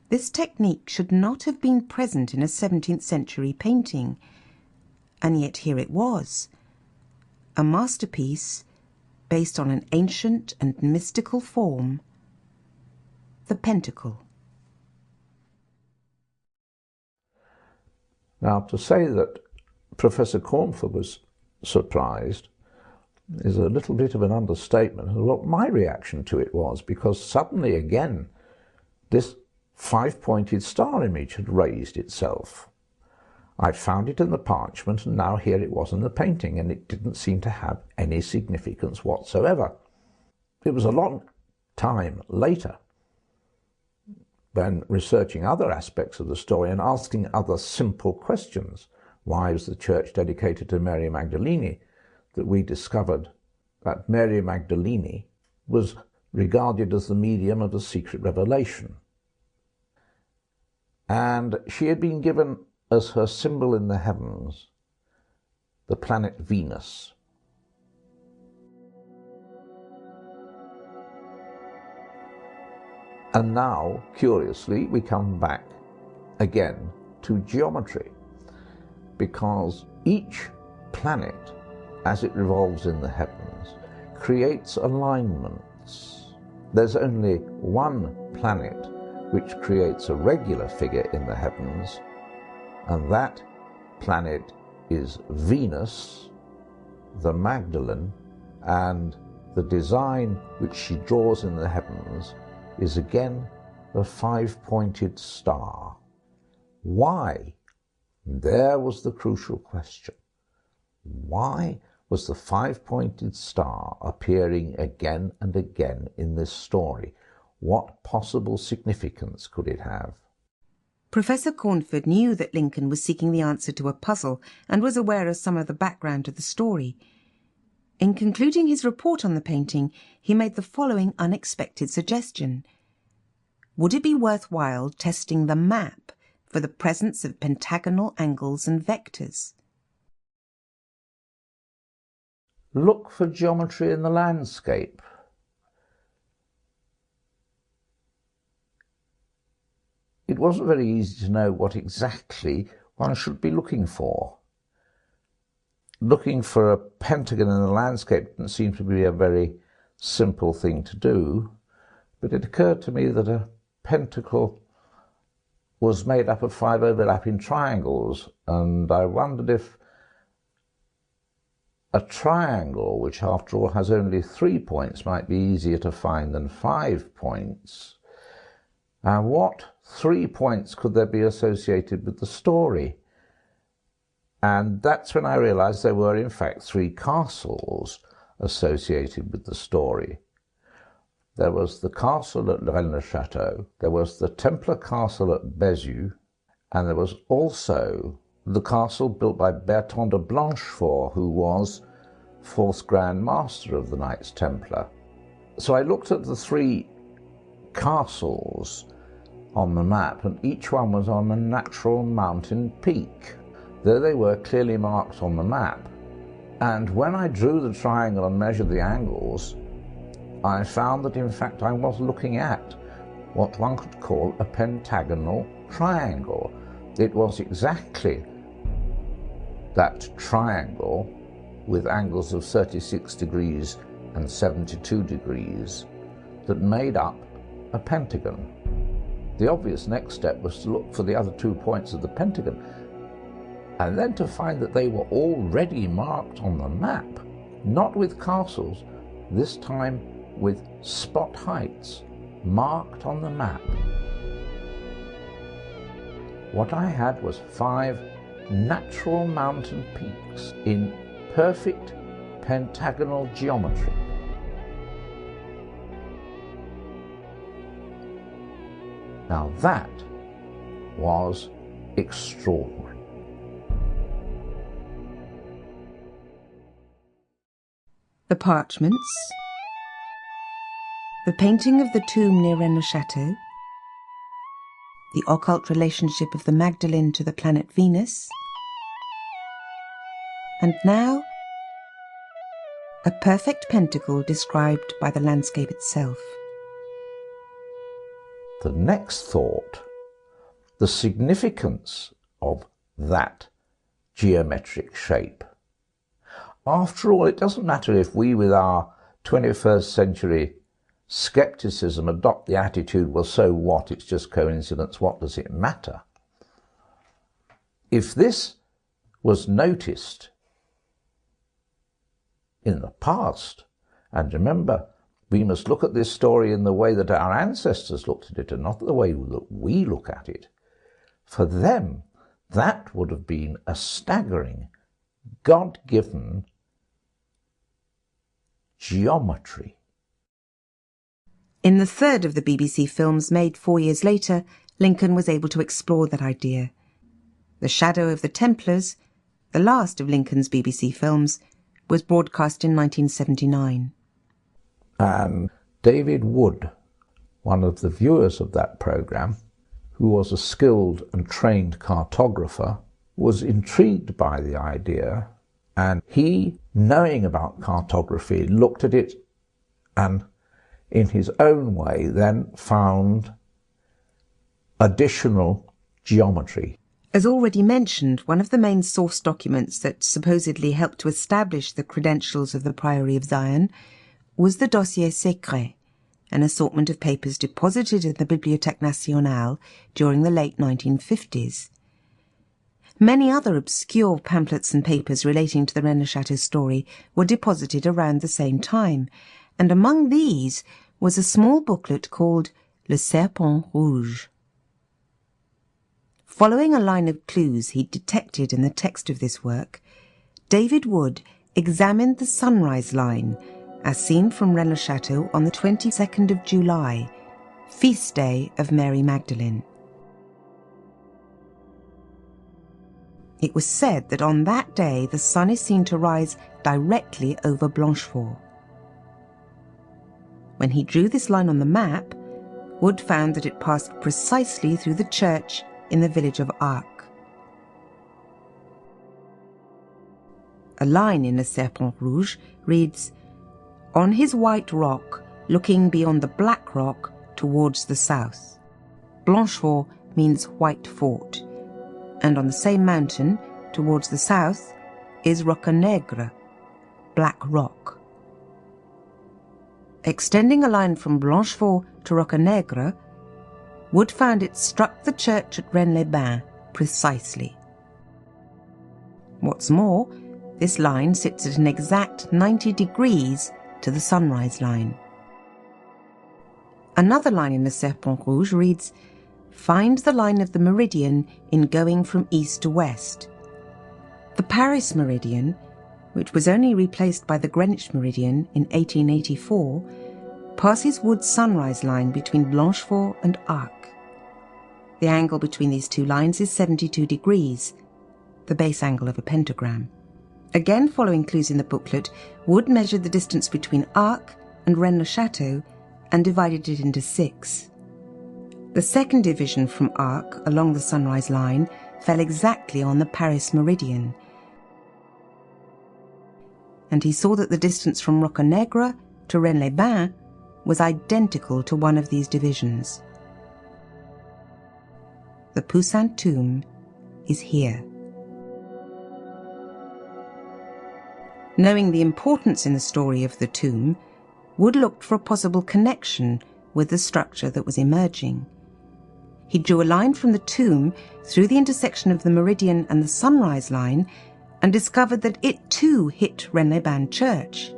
This technique should not have been present in a 17th century painting, and yet here it was, a masterpiece based on an ancient and mystical form, the pentacle. Now, to say that Professor Cornford was surprised is a little bit of an understatement. What my reaction to it was, because suddenly again, this five-pointed star image had raised itself. I'd found it in the parchment, and now here it was in the painting, and it didn't seem to have any significance whatsoever. It was a long time later, when researching other aspects of the story and asking other simple questions, why was the church dedicated to Mary Magdalene, that we discovered that Mary Magdalene was regarded as the medium of a secret revelation. And she had been given as her symbol in the heavens the planet Venus. And now, curiously, we come back again to geometry, because each planet, as it revolves in the heavens, creates alignments. There's only one planet which creates a regular figure in the heavens, and that planet is Venus, the Magdalene, and the design which she draws in the heavens is again the five-pointed star. Why? There was the crucial question. Why was the five-pointed star appearing again and again in this story? What possible significance could it have? Professor Cornford knew that Lincoln was seeking the answer to a puzzle and was aware of some of the background to the story. In concluding his report on the painting, he made the following unexpected suggestion. Would it be worthwhile testing the map for the presence of pentagonal angles and vectors? Look for geometry in the landscape. It wasn't very easy to know what exactly one should be looking for. Looking for a pentagon in the landscape didn't seem to be a very simple thing to do, but it occurred to me that a pentacle was made up of 5 overlapping triangles, and I wondered if a triangle, which after all has only 3 points, might be easier to find than 5 points. And what 3 points could there be associated with the story? And that's when I realized there were in fact 3 castles associated with the story. There was the castle at Rennes-le-Chateau, there was the Templar castle at Baigent, and there was also the castle built by Bertrand de Blanchefort, who was 4th Grand Master of the Knights Templar. So I looked at the 3 castles on the map, and each one was on a natural mountain peak. There they were, clearly marked on the map. And when I drew the triangle and measured the angles, I found that in fact I was looking at what one could call a pentagonal triangle. It was exactly that triangle with angles of 36 degrees and 72 degrees that made up a pentagon. The obvious next step was to look for the other 2 points of the pentagon, and then to find that they were already marked on the map, not with castles, this time with spot heights marked on the map. What I had was 5 natural mountain peaks in perfect pentagonal geometry. Now that was extraordinary. The parchments, the painting of the tomb near Rennes-le-Chateau, the occult relationship of the Magdalene to the planet Venus, and now a perfect pentacle described by the landscape itself. The next thought, the significance of that geometric shape. After all, it doesn't matter if we, with our 21st century skepticism, adopt the attitude, well, so what, it's just coincidence, what does it matter? If this was noticed in the past, and remember, We must look at this story in the way that our ancestors looked at it, and not the way that we look at it. For them, that would have been a staggering, God-given geometry. In the third of the BBC films made 4 years later, Lincoln was able to explore that idea. The Shadow of the Templars, the last of Lincoln's BBC films, was broadcast in 1979. And David Wood, one of the viewers of that programme, who was a skilled and trained cartographer, was intrigued by the idea, and he, knowing about cartography, looked at it and in his own way then found additional geometry. As already mentioned, one of the main source documents that supposedly helped to establish the credentials of the Priory of Zion was the Dossier Secret, an assortment of papers deposited in the Bibliothèque Nationale during the late 1950s. Many other obscure pamphlets and papers relating to the Rennes-le-Chateau story were deposited around the same time, and among these was a small booklet called Le Serpent Rouge. Following a line of clues he detected in the text of this work, David Wood examined the sunrise line as seen from Rennes-le-Chateau on the 22nd of July, feast day of Mary Magdalene. It was said that on that day the sun is seen to rise directly over Blanchefort. When he drew this line on the map, Wood found that it passed precisely through the church in the village of Arques. A line in Le Serpent Rouge reads, "On his white rock, looking beyond the black rock towards the south." Blanchefort means white fort, and on the same mountain, towards the south, is Rocanegre, black rock. Extending a line from Blanchefort to Rocanegre, Wood found it struck the church at Rennes-les-Bains precisely. What's more, this line sits at an exact 90 degrees to the sunrise line. Another line in the Serpent Rouge reads, "Find the line of the meridian in going from east to west." The Paris meridian, which was only replaced by the Greenwich meridian in 1884, passes Wood's sunrise line between Blanchefort and Arques. The angle between these two lines is 72 degrees, the base angle of a pentagram. Again following clues in the booklet, Wood measured the distance between Arques and Rennes-le-Chateau and divided it into 6. The second division from Arques along the sunrise line fell exactly on the Paris meridian, and he saw that the distance from Rocanegre to Rennes-les-Bains was identical to one of these divisions. The Poussin tomb is here. Knowing the importance in the story of the tomb, Wood looked for a possible connection with the structure that was emerging. He drew a line from the tomb through the intersection of the meridian and the sunrise line and discovered that it too hit Rennes-les-Bains church.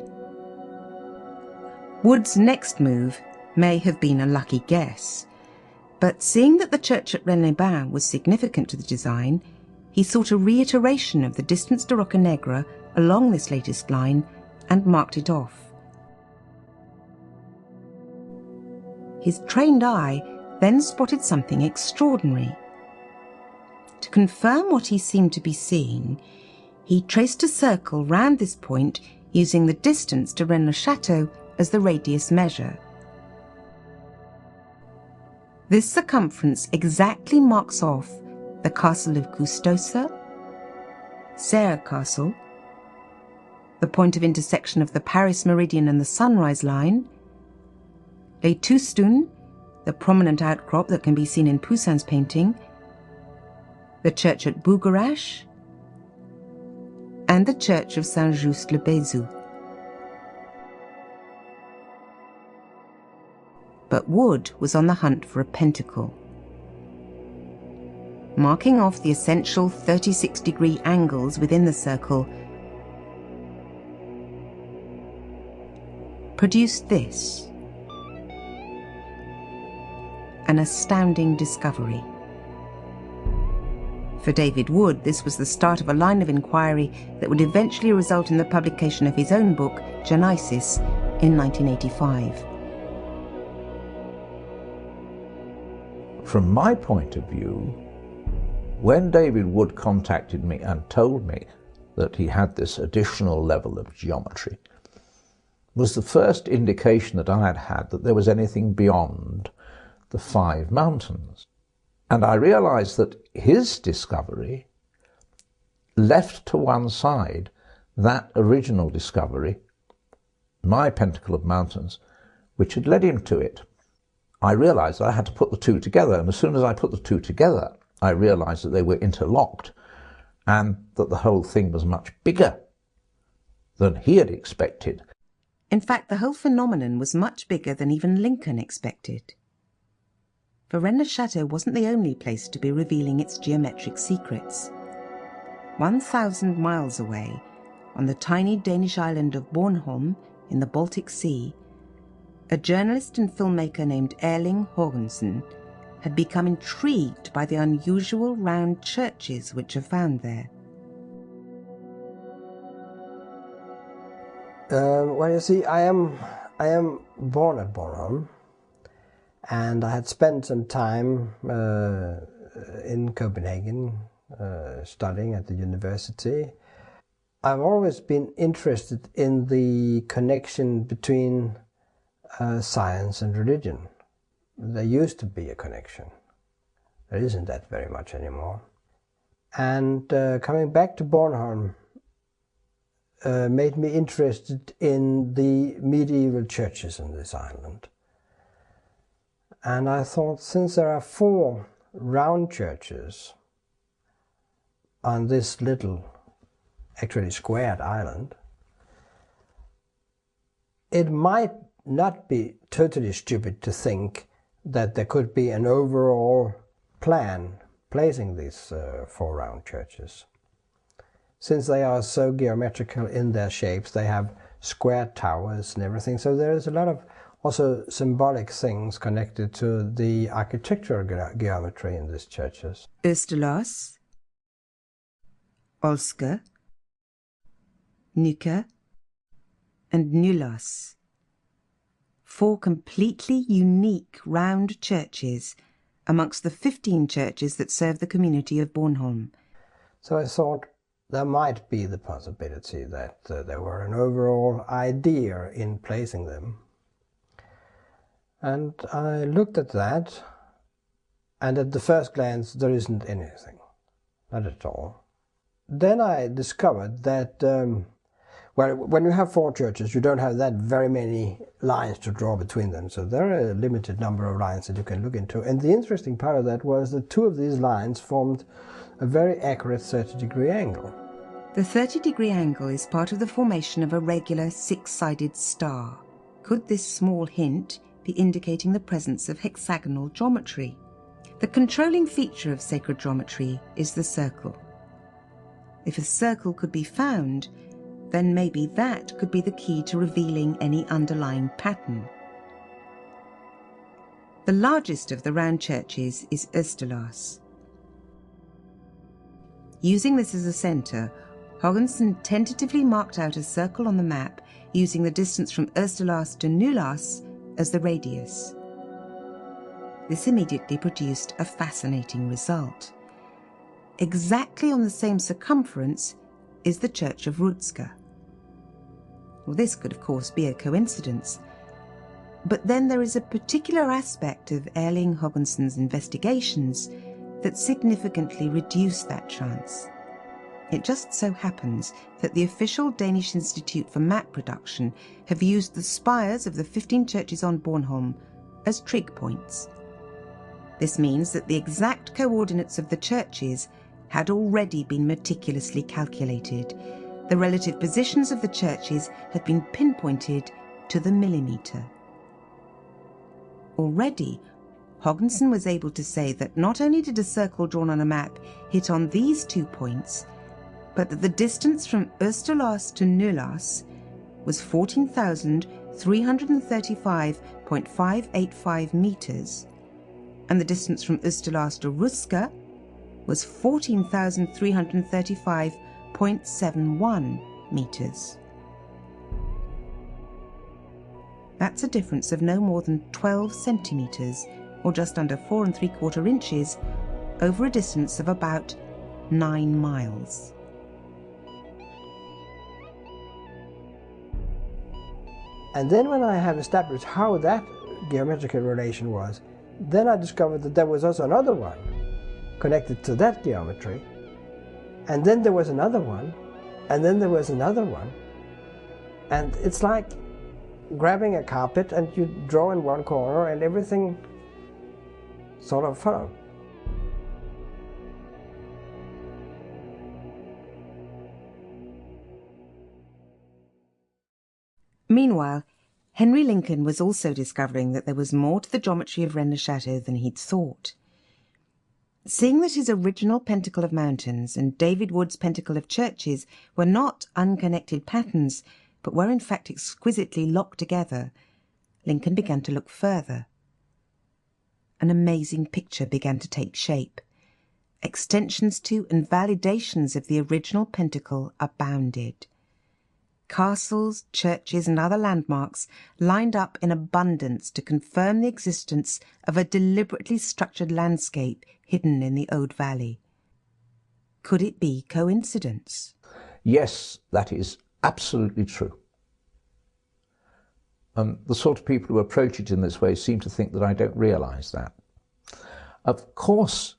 Wood's next move may have been a lucky guess, but seeing that the church at Rennes-les-Bains was significant to the design, he sought a reiteration of the distance to Rocanegre along this latest line and marked it off. His trained eye then spotted something extraordinary. To confirm what he seemed to be seeing, he traced a circle round this point using the distance to Rennes-le-Chateau as the radius measure. This circumference exactly marks off the castle of Custosa, Serre Castle, the point of intersection of the Paris meridian and the sunrise line, Les Toustoun, the prominent outcrop that can be seen in Poussin's painting, the church at Bougarache, and the church of Saint-Just-le-Bézou. But Wood was on the hunt for a pentacle. Marking off the essential 36-degree angles within the circle, produced this. An astounding discovery. For David Wood, this was the start of a line of inquiry that would eventually result in the publication of his own book, Genesis, in 1985. From my point of view, when David Wood contacted me and told me that he had this additional level of geometry, was the first indication that I had had that there was anything beyond the 5 mountains. And I realized that his discovery left to one side that original discovery, my pentacle of mountains, which had led him to it. I realized that I had to put the two together, and as soon as I put the two together, I realized that they were interlocked and that the whole thing was much bigger than he had expected. In fact, the whole phenomenon was much bigger than even Lincoln expected. For Rennes-le-Chateau wasn't the only place to be revealing its geometric secrets. 1,000 miles away, on the tiny Danish island of Bornholm in the Baltic Sea, a journalist and filmmaker named Erling Haagensen had become intrigued by the unusual round churches which are found there. Well, you see, I am born at Bornholm, and I had spent some time in Copenhagen studying at the university. I've always been interested in the connection between science and religion. There used to be a connection. There isn't that very much anymore. And coming back to Bornholm made me interested in the medieval churches on this island. And I thought, since there are 4 round churches on this little, actually squared island, it might not be totally stupid to think that there could be an overall plan placing these 4 round churches. Since they are so geometrical in their shapes, they have squared towers and everything, so there is a lot of also symbolic things connected to the architectural geometry in these churches. Østerlars, Olsker, Nyke, and Nylars. 4 completely unique round churches amongst the 15 churches that serve the community of Bornholm. So I thought there might be the possibility that there were an overall idea in placing them. And I looked at that, and at the first glance there isn't anything, not at all. Then I discovered that, well, when you have 4 churches, you don't have that very many lines to draw between them, so there are a limited number of lines that you can look into. And the interesting part of that was that 2 of these lines formed a very accurate 30-degree angle. The 30-degree angle is part of the formation of a regular 6-sided star. Could this small hint be indicating the presence of hexagonal geometry? The controlling feature of sacred geometry is the circle. If a circle could be found, then maybe that could be the key to revealing any underlying pattern. The largest of the round churches is Østerlars. Using this as a centre, Haagensen tentatively marked out a circle on the map using the distance from Østerlars to Nylars as the radius. This immediately produced a fascinating result. Exactly on the same circumference is the church of Rutsker. Well, this could of course be a coincidence, but then there is a particular aspect of Erling Haagensen's investigations that significantly reduced that chance. It just so happens that the official Danish Institute for Map Production have used the spires of the 15 churches on Bornholm as trig points. This means that the exact coordinates of the churches had already been meticulously calculated. The relative positions of the churches had been pinpointed to the millimetre. Already, Haagensen was able to say that not only did a circle drawn on a map hit on these 2 points, but that the distance from Østerlars to Nylars was 14,250 335.585 metres, and the distance from Oosterlaas to Ruska was 14,335.71 metres. That's a difference of no more than 12 centimetres, or just under 4 3/4 inches, over a distance of about 9 miles. And then when I have established how that geometrical relation was, then I discovered that there was also another one connected to that geometry. And then there was another one, and then there was another one. And it's like grabbing a carpet and you draw in one corner and everything sort of followed. Meanwhile, Henry Lincoln was also discovering that there was more to the geometry of Rennes-le-Chateau than he'd thought. Seeing that his original pentacle of mountains and David Wood's pentacle of churches were not unconnected patterns, but were in fact exquisitely locked together, Lincoln began to look further. An amazing picture began to take shape. Extensions to and validations of the original pentacle abounded. Castles, churches and other landmarks lined up in abundance to confirm the existence of a deliberately structured landscape hidden in the Aude Valley. Could it be coincidence? Yes, that is absolutely true. The sort of people who approach it in this way seem to think that I don't realise that. Of course,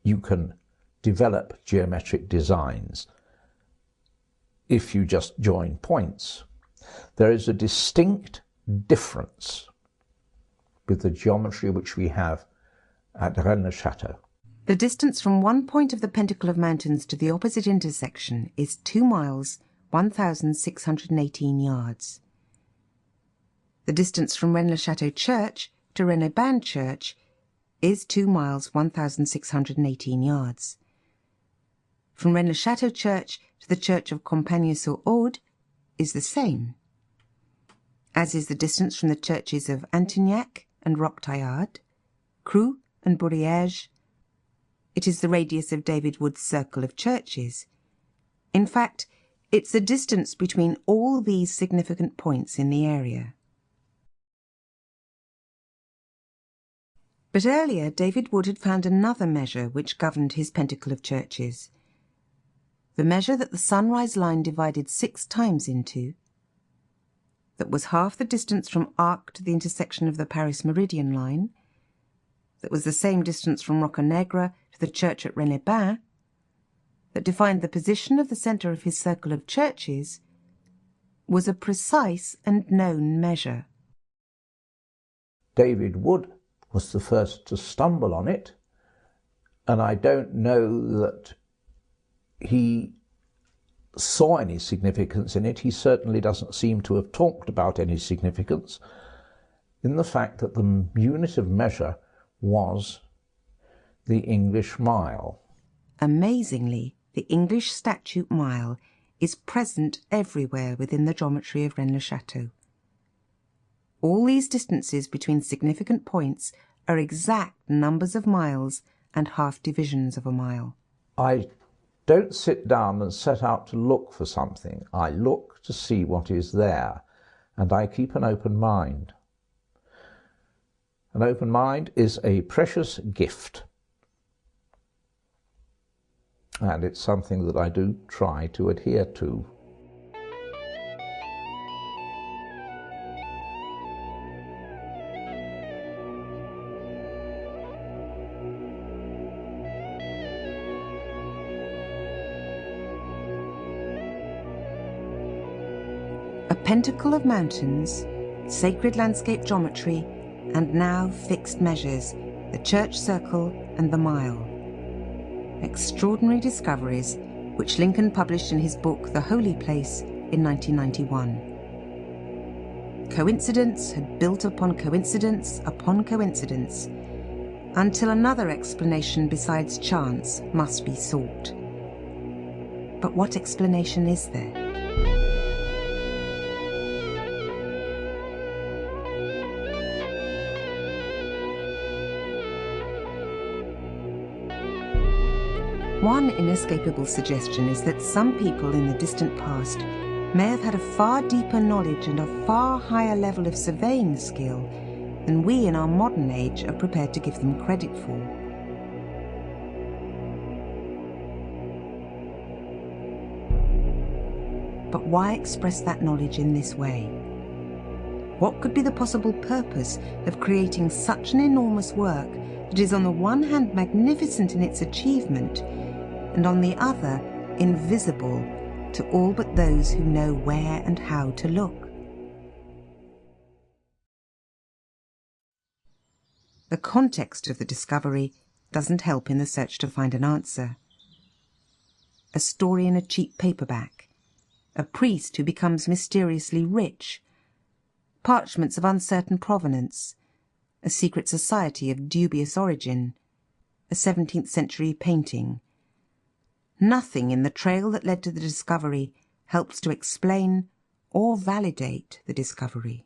you can develop geometric designs if you just join points. There is a distinct difference with the geometry which we have at Rennes-le-Chateau. The distance from one point of the Pentacle of Mountains to the opposite intersection is 2 miles, 1,618 yards. The distance from Rennes-le-Chateau Church to Rennes-le-Baigent Church is 2 miles, 1,618 yards. From Rennes-le-Chateau Church to the Church of Compagnie-sur-Aude is the same, as is the distance from the churches of Antignac and Roquetaillard, Creux and Bourriège. It is the radius of David Wood's circle of churches. In fact, it's the distance between all these significant points in the area. But earlier, David Wood had found another measure which governed his pentacle of churches. The measure that the sunrise line divided 6 times into, that was half the distance from Arques to the intersection of the Paris Meridian line, that was the same distance from Roccanegra to the church at Rennes-les-Bains, that defined the position of the centre of his circle of churches, was a precise and known measure. David Wood was the first to stumble on it, and I don't know that he saw any significance in it. He certainly doesn't seem to have talked about any significance in the fact that the unit of measure was the English mile. Amazingly, the English statute mile is present everywhere within the geometry of Rennes-le-Chateau. All these distances between significant points are exact numbers of miles and half divisions of a mile. I don't sit down and set out to look for something. I look to see what is there, and I keep an open mind. An open mind is a precious gift, and it's something that I do try to adhere to. A pentacle of mountains, sacred landscape geometry, and now fixed measures, the church circle and the mile. Extraordinary discoveries which Lincoln published in his book The Holy Place in 1991. Coincidence had built upon coincidence until another explanation besides chance must be sought. But what explanation is there? One inescapable suggestion is that some people in the distant past may have had a far deeper knowledge and a far higher level of surveying skill than we in our modern age are prepared to give them credit for. But why express that knowledge in this way? What could be the possible purpose of creating such an enormous work that is on the one hand magnificent in its achievement, and on the other invisible to all but those who know where and how to look? The context of the discovery doesn't help in the search to find an answer. A story in a cheap paperback, a priest who becomes mysteriously rich, parchments of uncertain provenance, a secret society of dubious origin, a 17th century painting. Nothing in the trail that led to the discovery helps to explain or validate the discovery.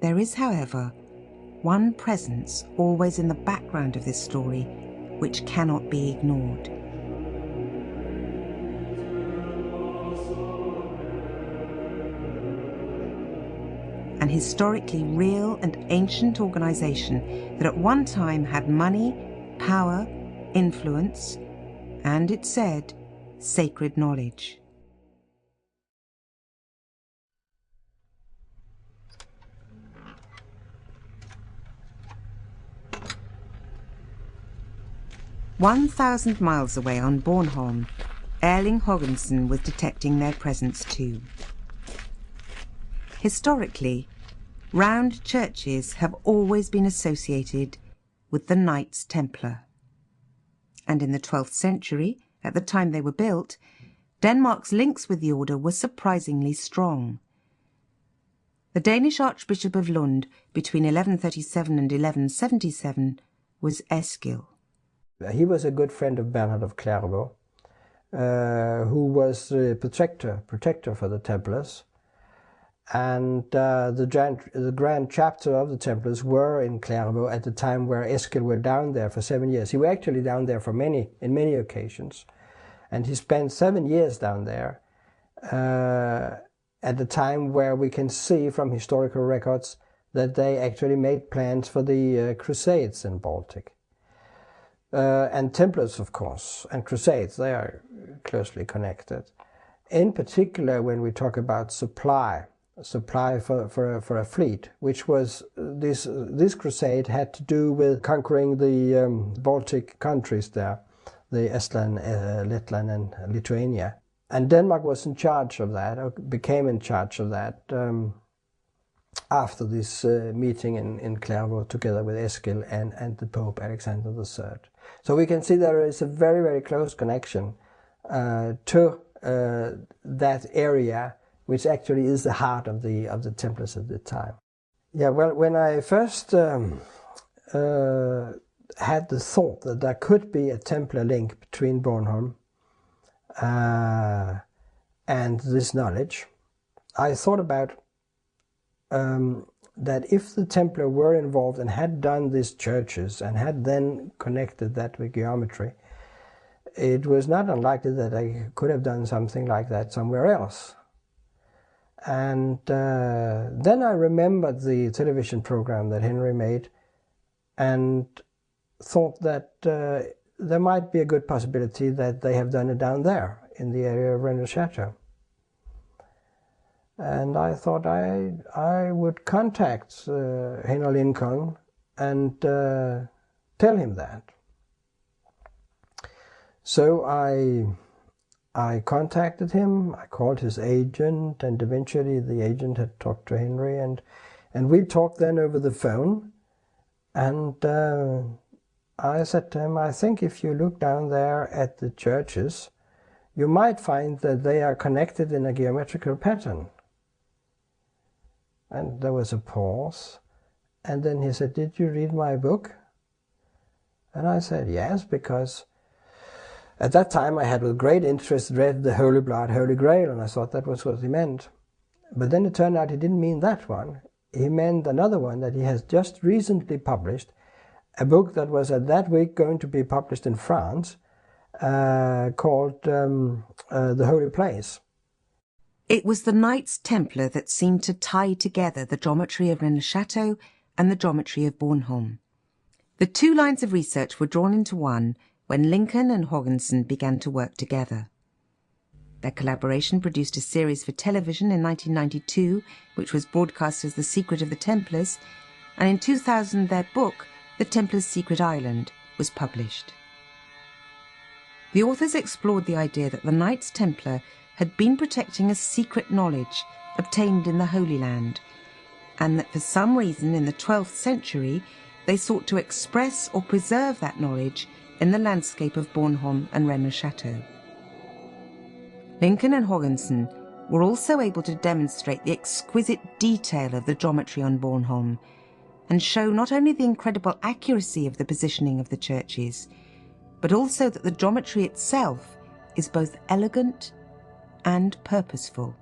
There is, however, one presence always in the background of this story which cannot be ignored. An historically real and ancient organisation that at one time had money, power, influence, and, it said, sacred knowledge. "1,000 miles away on Bornholm, Erling Hoggensen was detecting their presence too. Historically, round churches have always been associated with the Knights Templar. And in the 12th century, at the time they were built, Denmark's links with the order were surprisingly strong. The Danish Archbishop of Lund between 1137 and 1177 was Eskil. He was a good friend of Bernhard of Clairvaux, who was the protector for the Templars. And the grand chapter of the Templars were in Clairvaux at the time where Eskil were down there for 7 years. He was actually down there in many occasions. And he spent 7 years down there at the time where we can see from historical records that they actually made plans for the Crusades in Baltic. And Templars, of course, and Crusades, they are closely connected. In particular, when we talk about supply for a fleet, which was this crusade had to do with conquering the Baltic countries there, the Estland, Letland and Lithuania. And Denmark was in charge of that, or became in charge of that after this meeting in Clairvaux together with Eskil and the Pope Alexander III. So we can see there is a very, very close connection to that area, which actually is the heart of the Templars at the time. Yeah, well, when I first had the thought that there could be a Templar link between Bornholm and this knowledge, I thought about that if the Templar were involved and had done these churches and had then connected that with geometry, it was not unlikely that they could have done something like that somewhere else. And then I remembered the television program that Henry made and thought that there might be a good possibility that they have done it down there in the area of Rennes-le-Chateau. And I thought I would contact Henry Lincoln and tell him that. So I contacted him, I called his agent, and eventually the agent had talked to Henry, and we talked then over the phone, and I said to him, I think if you look down there at the churches, you might find that they are connected in a geometrical pattern. And there was a pause, and then he said, did you read my book? And I said, yes, because at that time I had with great interest read the Holy Grail, and I thought that was what he meant. But then it turned out he didn't mean that one. He meant another one that he has just recently published, a book that was at that week going to be published in France called The Holy Place. It was the Knights Templar that seemed to tie together the geometry of Rennes-le-Chateau and the geometry of Bornholm. The two lines of research were drawn into one when Lincoln and Haagensen began to work together. Their collaboration produced a series for television in 1992, which was broadcast as The Secret of the Templars, and in 2000 their book, The Templars' Secret Island, was published. The authors explored the idea that the Knights Templar had been protecting a secret knowledge obtained in the Holy Land, and that for some reason in the 12th century they sought to express or preserve that knowledge in the landscape of Bornholm and Rennes-le-Chateau. Lincoln and Haagensen were also able to demonstrate the exquisite detail of the geometry on Bornholm and show not only the incredible accuracy of the positioning of the churches, but also that the geometry itself is both elegant and purposeful.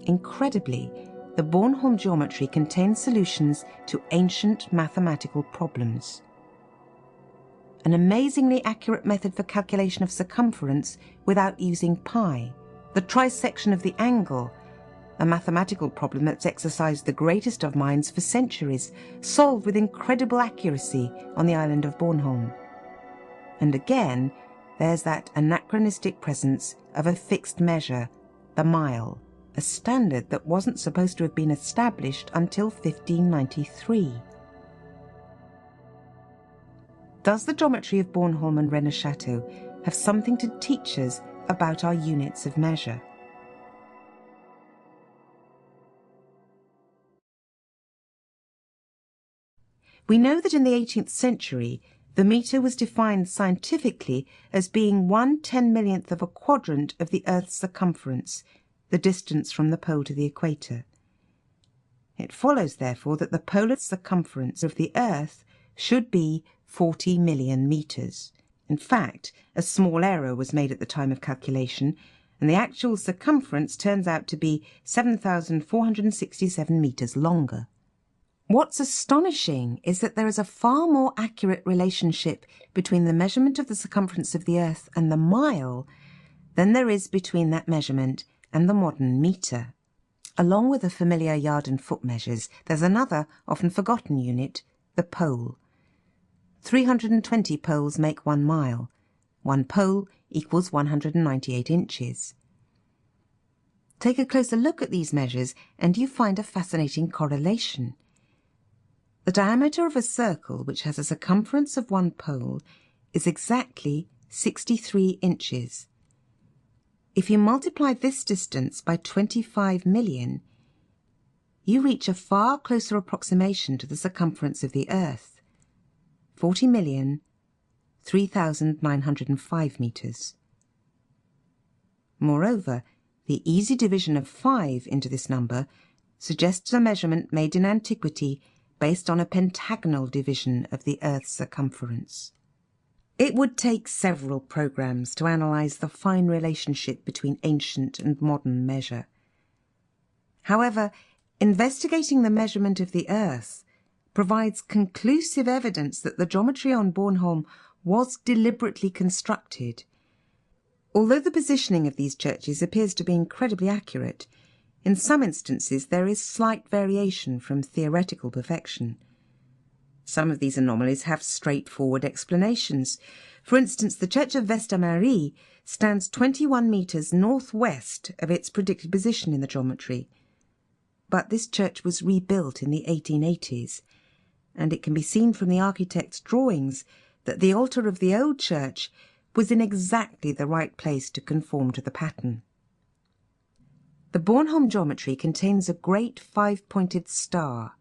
Incredibly, the Bornholm geometry contains solutions to ancient mathematical problems. An amazingly accurate method for calculation of circumference without using pi, the trisection of the angle, a mathematical problem that's exercised the greatest of minds for centuries, solved with incredible accuracy on the island of Bornholm. And again, there's that anachronistic presence of a fixed measure, the mile, a standard that wasn't supposed to have been established until 1593. Does the geometry of Bornholm and Rennes-le-Chateau have something to teach us about our units of measure? We know that in the 18th century, the metre was defined scientifically as being 1/10,000,000th of a quadrant of the Earth's circumference, the distance from the pole to the equator. It follows, therefore, that the polar circumference of the Earth should be 40 million metres. In fact, a small error was made at the time of calculation, and the actual circumference turns out to be 7,467 metres longer. What's astonishing is that there is a far more accurate relationship between the measurement of the circumference of the Earth and the mile than there is between that measurement and the modern metre. Along with the familiar yard and foot measures, there's another, often forgotten unit, the pole. 320 poles make 1 mile. 1 pole equals 198 inches. Take a closer look at these measures and you find a fascinating correlation. The diameter of a circle which has a circumference of 1 pole is exactly 63 inches. If you multiply this distance by 25 million, you reach a far closer approximation to the circumference of the Earth, 40,003,905 metres. Moreover, the easy division of 5 into this number suggests a measurement made in antiquity based on a pentagonal division of the Earth's circumference. It would take several programs to analyse the fine relationship between ancient and modern measure. However, investigating the measurement of the Earth provides conclusive evidence that the geometry on Bornholm was deliberately constructed. Although the positioning of these churches appears to be incredibly accurate, in some instances there is slight variation from theoretical perfection. Some of these anomalies have straightforward explanations. For instance, the church of Vestermarie stands 21 metres northwest of its predicted position in the geometry. But this church was rebuilt in the 1880s, and it can be seen from the architect's drawings that the altar of the old church was in exactly the right place to conform to the pattern. The Bornholm geometry contains a great 5-pointed star.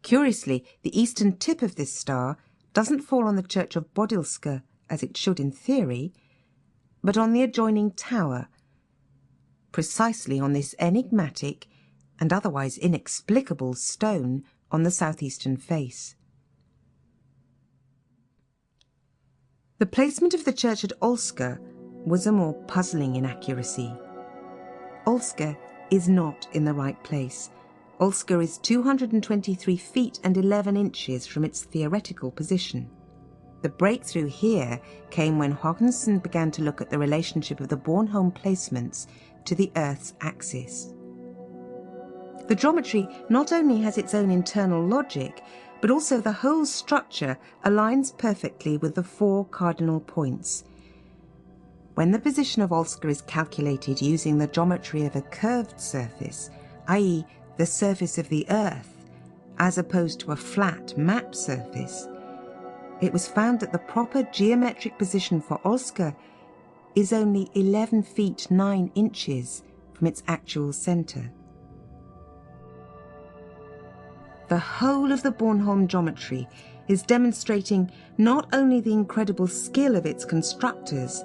Curiously, the eastern tip of this star doesn't fall on the church of Bodilsker, as it should in theory, but on the adjoining tower, precisely on this enigmatic and otherwise inexplicable stone on the southeastern face. The placement of the church at Olsker was a more puzzling inaccuracy. Olsker is not in the right place, Ulster is 223 feet and 11 inches from its theoretical position. The breakthrough here came when Haagensen began to look at the relationship of the Bornholm placements to the Earth's axis. The geometry not only has its own internal logic, but also the whole structure aligns perfectly with the 4 cardinal points. When the position of Ulster is calculated using the geometry of a curved surface, i.e. the surface of the Earth, as opposed to a flat map surface, it was found that the proper geometric position for Ulster is only 11 feet 9 inches from its actual centre. The whole of the Bornholm geometry is demonstrating not only the incredible skill of its constructors,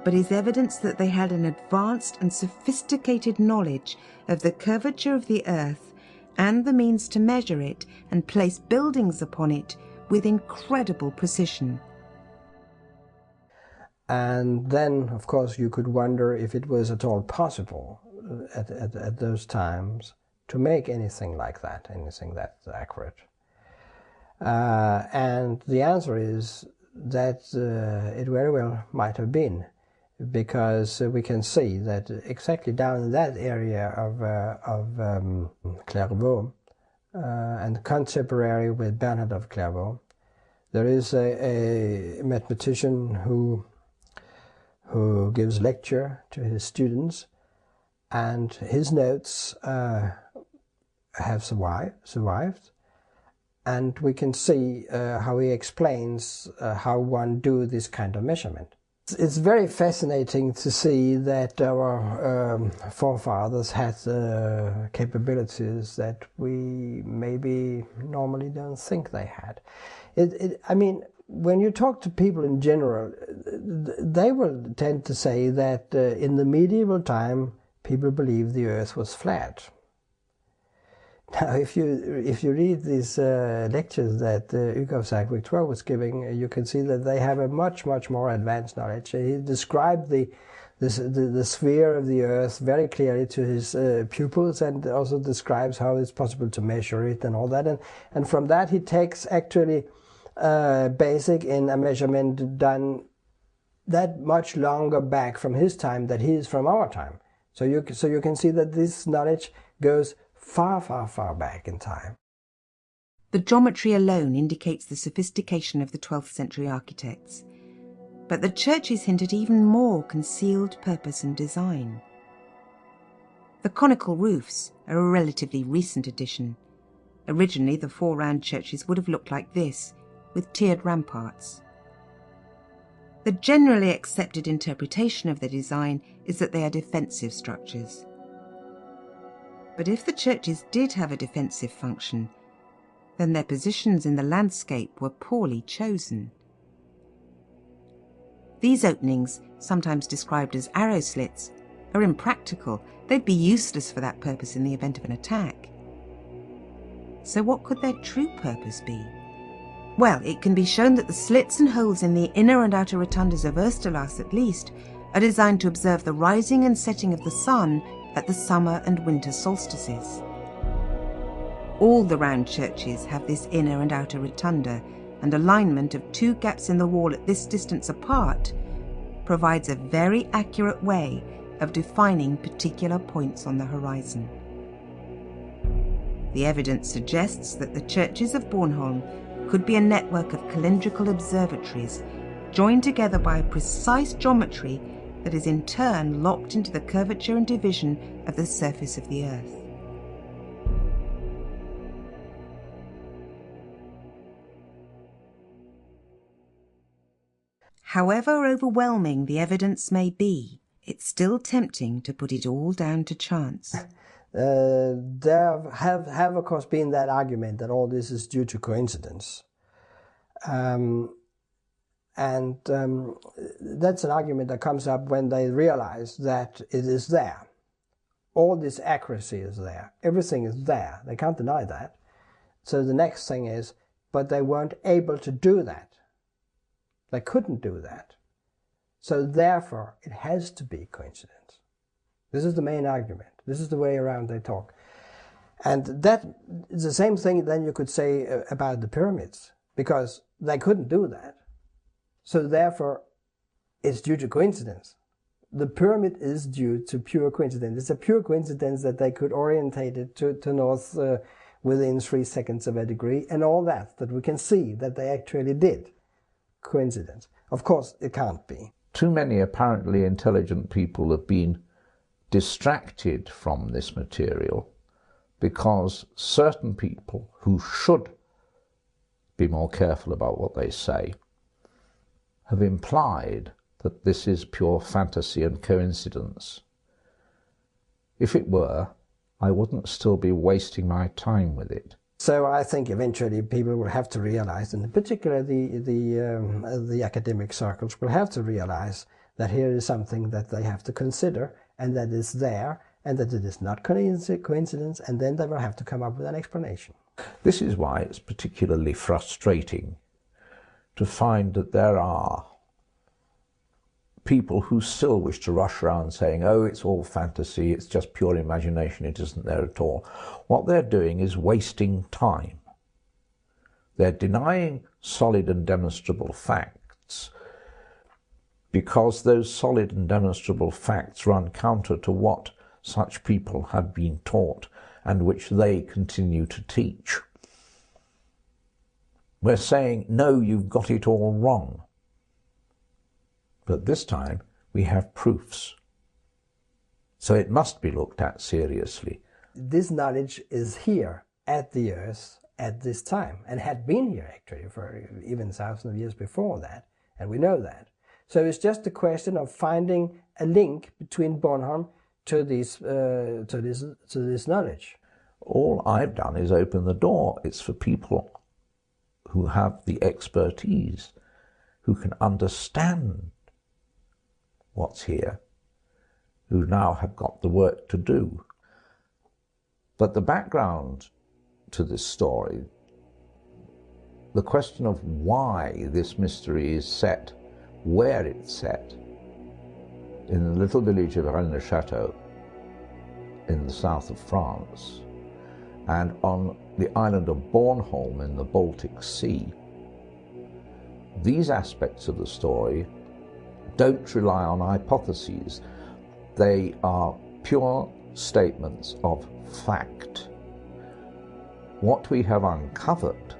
but is evidence that they had an advanced and sophisticated knowledge of the curvature of the Earth and the means to measure it and place buildings upon it with incredible precision. And then, of course, you could wonder if it was at all possible at those times to make anything like that, anything that accurate. And the answer is that it very well might have been, because we can see that exactly down in that area of Clairvaux, and contemporary with Bernard of Clairvaux, there is a mathematician who gives lecture to his students, and his notes have survived, and we can see how he explains how one do this kind of measurement. It's very fascinating to see that our forefathers had capabilities that we maybe normally don't think they had. I mean, when you talk to people in general, they will tend to say that in the medieval time, people believed the Earth was flat. Now, if you read these lectures that Hugo of Saint-Victor was giving, you can see that they have a much more advanced knowledge. He described the sphere of the Earth very clearly to his pupils, and also describes how it's possible to measure it and all that. And from that he takes actually basic in a measurement done that much longer back from his time than he is from our time. So you can see that this knowledge goes far back in time. The geometry alone indicates the sophistication of the 12th century architects, but the churches hint at even more concealed purpose and design. The conical roofs are a relatively recent addition. Originally, the 4 round churches would have looked like this, with tiered ramparts. The generally accepted interpretation of the design is that they are defensive structures. But if the churches did have a defensive function, then their positions in the landscape were poorly chosen. These openings, sometimes described as arrow slits, are impractical. They'd be useless for that purpose in the event of an attack. So what could their true purpose be? Well, it can be shown that the slits and holes in the inner and outer rotundas of Oosterlaas at least are designed to observe the rising and setting of the sun at the summer and winter solstices. All the round churches have this inner and outer rotunda, and alignment of 2 gaps in the wall at this distance apart provides a very accurate way of defining particular points on the horizon. The evidence suggests that the churches of Bornholm could be a network of calendrical observatories joined together by a precise geometry that is in turn locked into the curvature and division of the surface of the Earth. However overwhelming the evidence may be, it's still tempting to put it all down to chance. There have of course been that argument that all this is due to coincidence. That's an argument that comes up when they realize that it is there. All this accuracy is there. Everything is there. They can't deny that. So the next thing is, but they weren't able to do that. They couldn't do that. So therefore, it has to be coincidence. This is the main argument. This is the way around they talk. And that is the same thing then you could say about the pyramids, because they couldn't do that. So therefore, it's due to coincidence. The pyramid is due to pure coincidence. It's a pure coincidence that they could orientate it to north within 3 seconds of a degree, and all that we can see that they actually did. Coincidence. Of course, it can't be. Too many apparently intelligent people have been distracted from this material because certain people who should be more careful about what they say have implied that this is pure fantasy and coincidence. If it were, I wouldn't still be wasting my time with it. So I think eventually people will have to realize, and in particular the academic circles will have to realize that here is something that they have to consider, and that is there, and that it is not coincidence, and then they will have to come up with an explanation. This is why it's particularly frustrating to find that there are people who still wish to rush around saying, oh, it's all fantasy, it's just pure imagination, it isn't there at all. What they're doing is wasting time. They're denying solid and demonstrable facts because those solid and demonstrable facts run counter to what such people have been taught and which they continue to teach. We're saying, no, you've got it all wrong. But this time we have proofs. So it must be looked at seriously. This knowledge is here at the Earth at this time, and had been here actually for even thousands of years before that, and we know that. So it's just a question of finding a link between Bornholm to this knowledge. All I've done is open the door. It's for people who have the expertise, who can understand what's here, who now have got the work to do. But the background to this story, the question of why this mystery is set, where it's set, in the little village of Rennes-le-Chateau in the south of France, and on the island of Bornholm in the Baltic Sea, these aspects of the story don't rely on hypotheses. They are pure statements of fact. What we have uncovered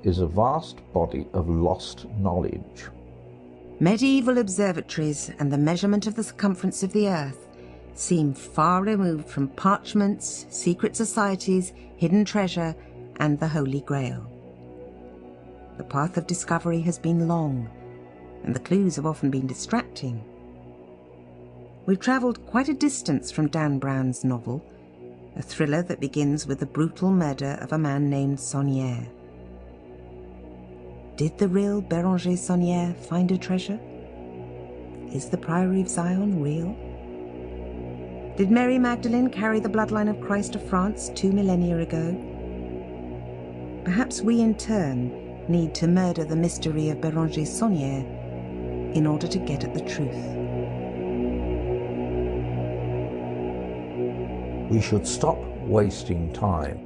is a vast body of lost knowledge. Medieval observatories and the measurement of the circumference of the Earth seem far removed from parchments, secret societies, hidden treasure, and the Holy Grail. The path of discovery has been long, and the clues have often been distracting. We've travelled quite a distance from Dan Brown's novel, a thriller that begins with the brutal murder of a man named Saunière. Did the real Béranger Saunière find a treasure? Is the Priory of Zion real? Did Mary Magdalene carry the bloodline of Christ to France 2 millennia ago? Perhaps we in turn need to murder the mystery of Béranger Saunière in order to get at the truth. We should stop wasting time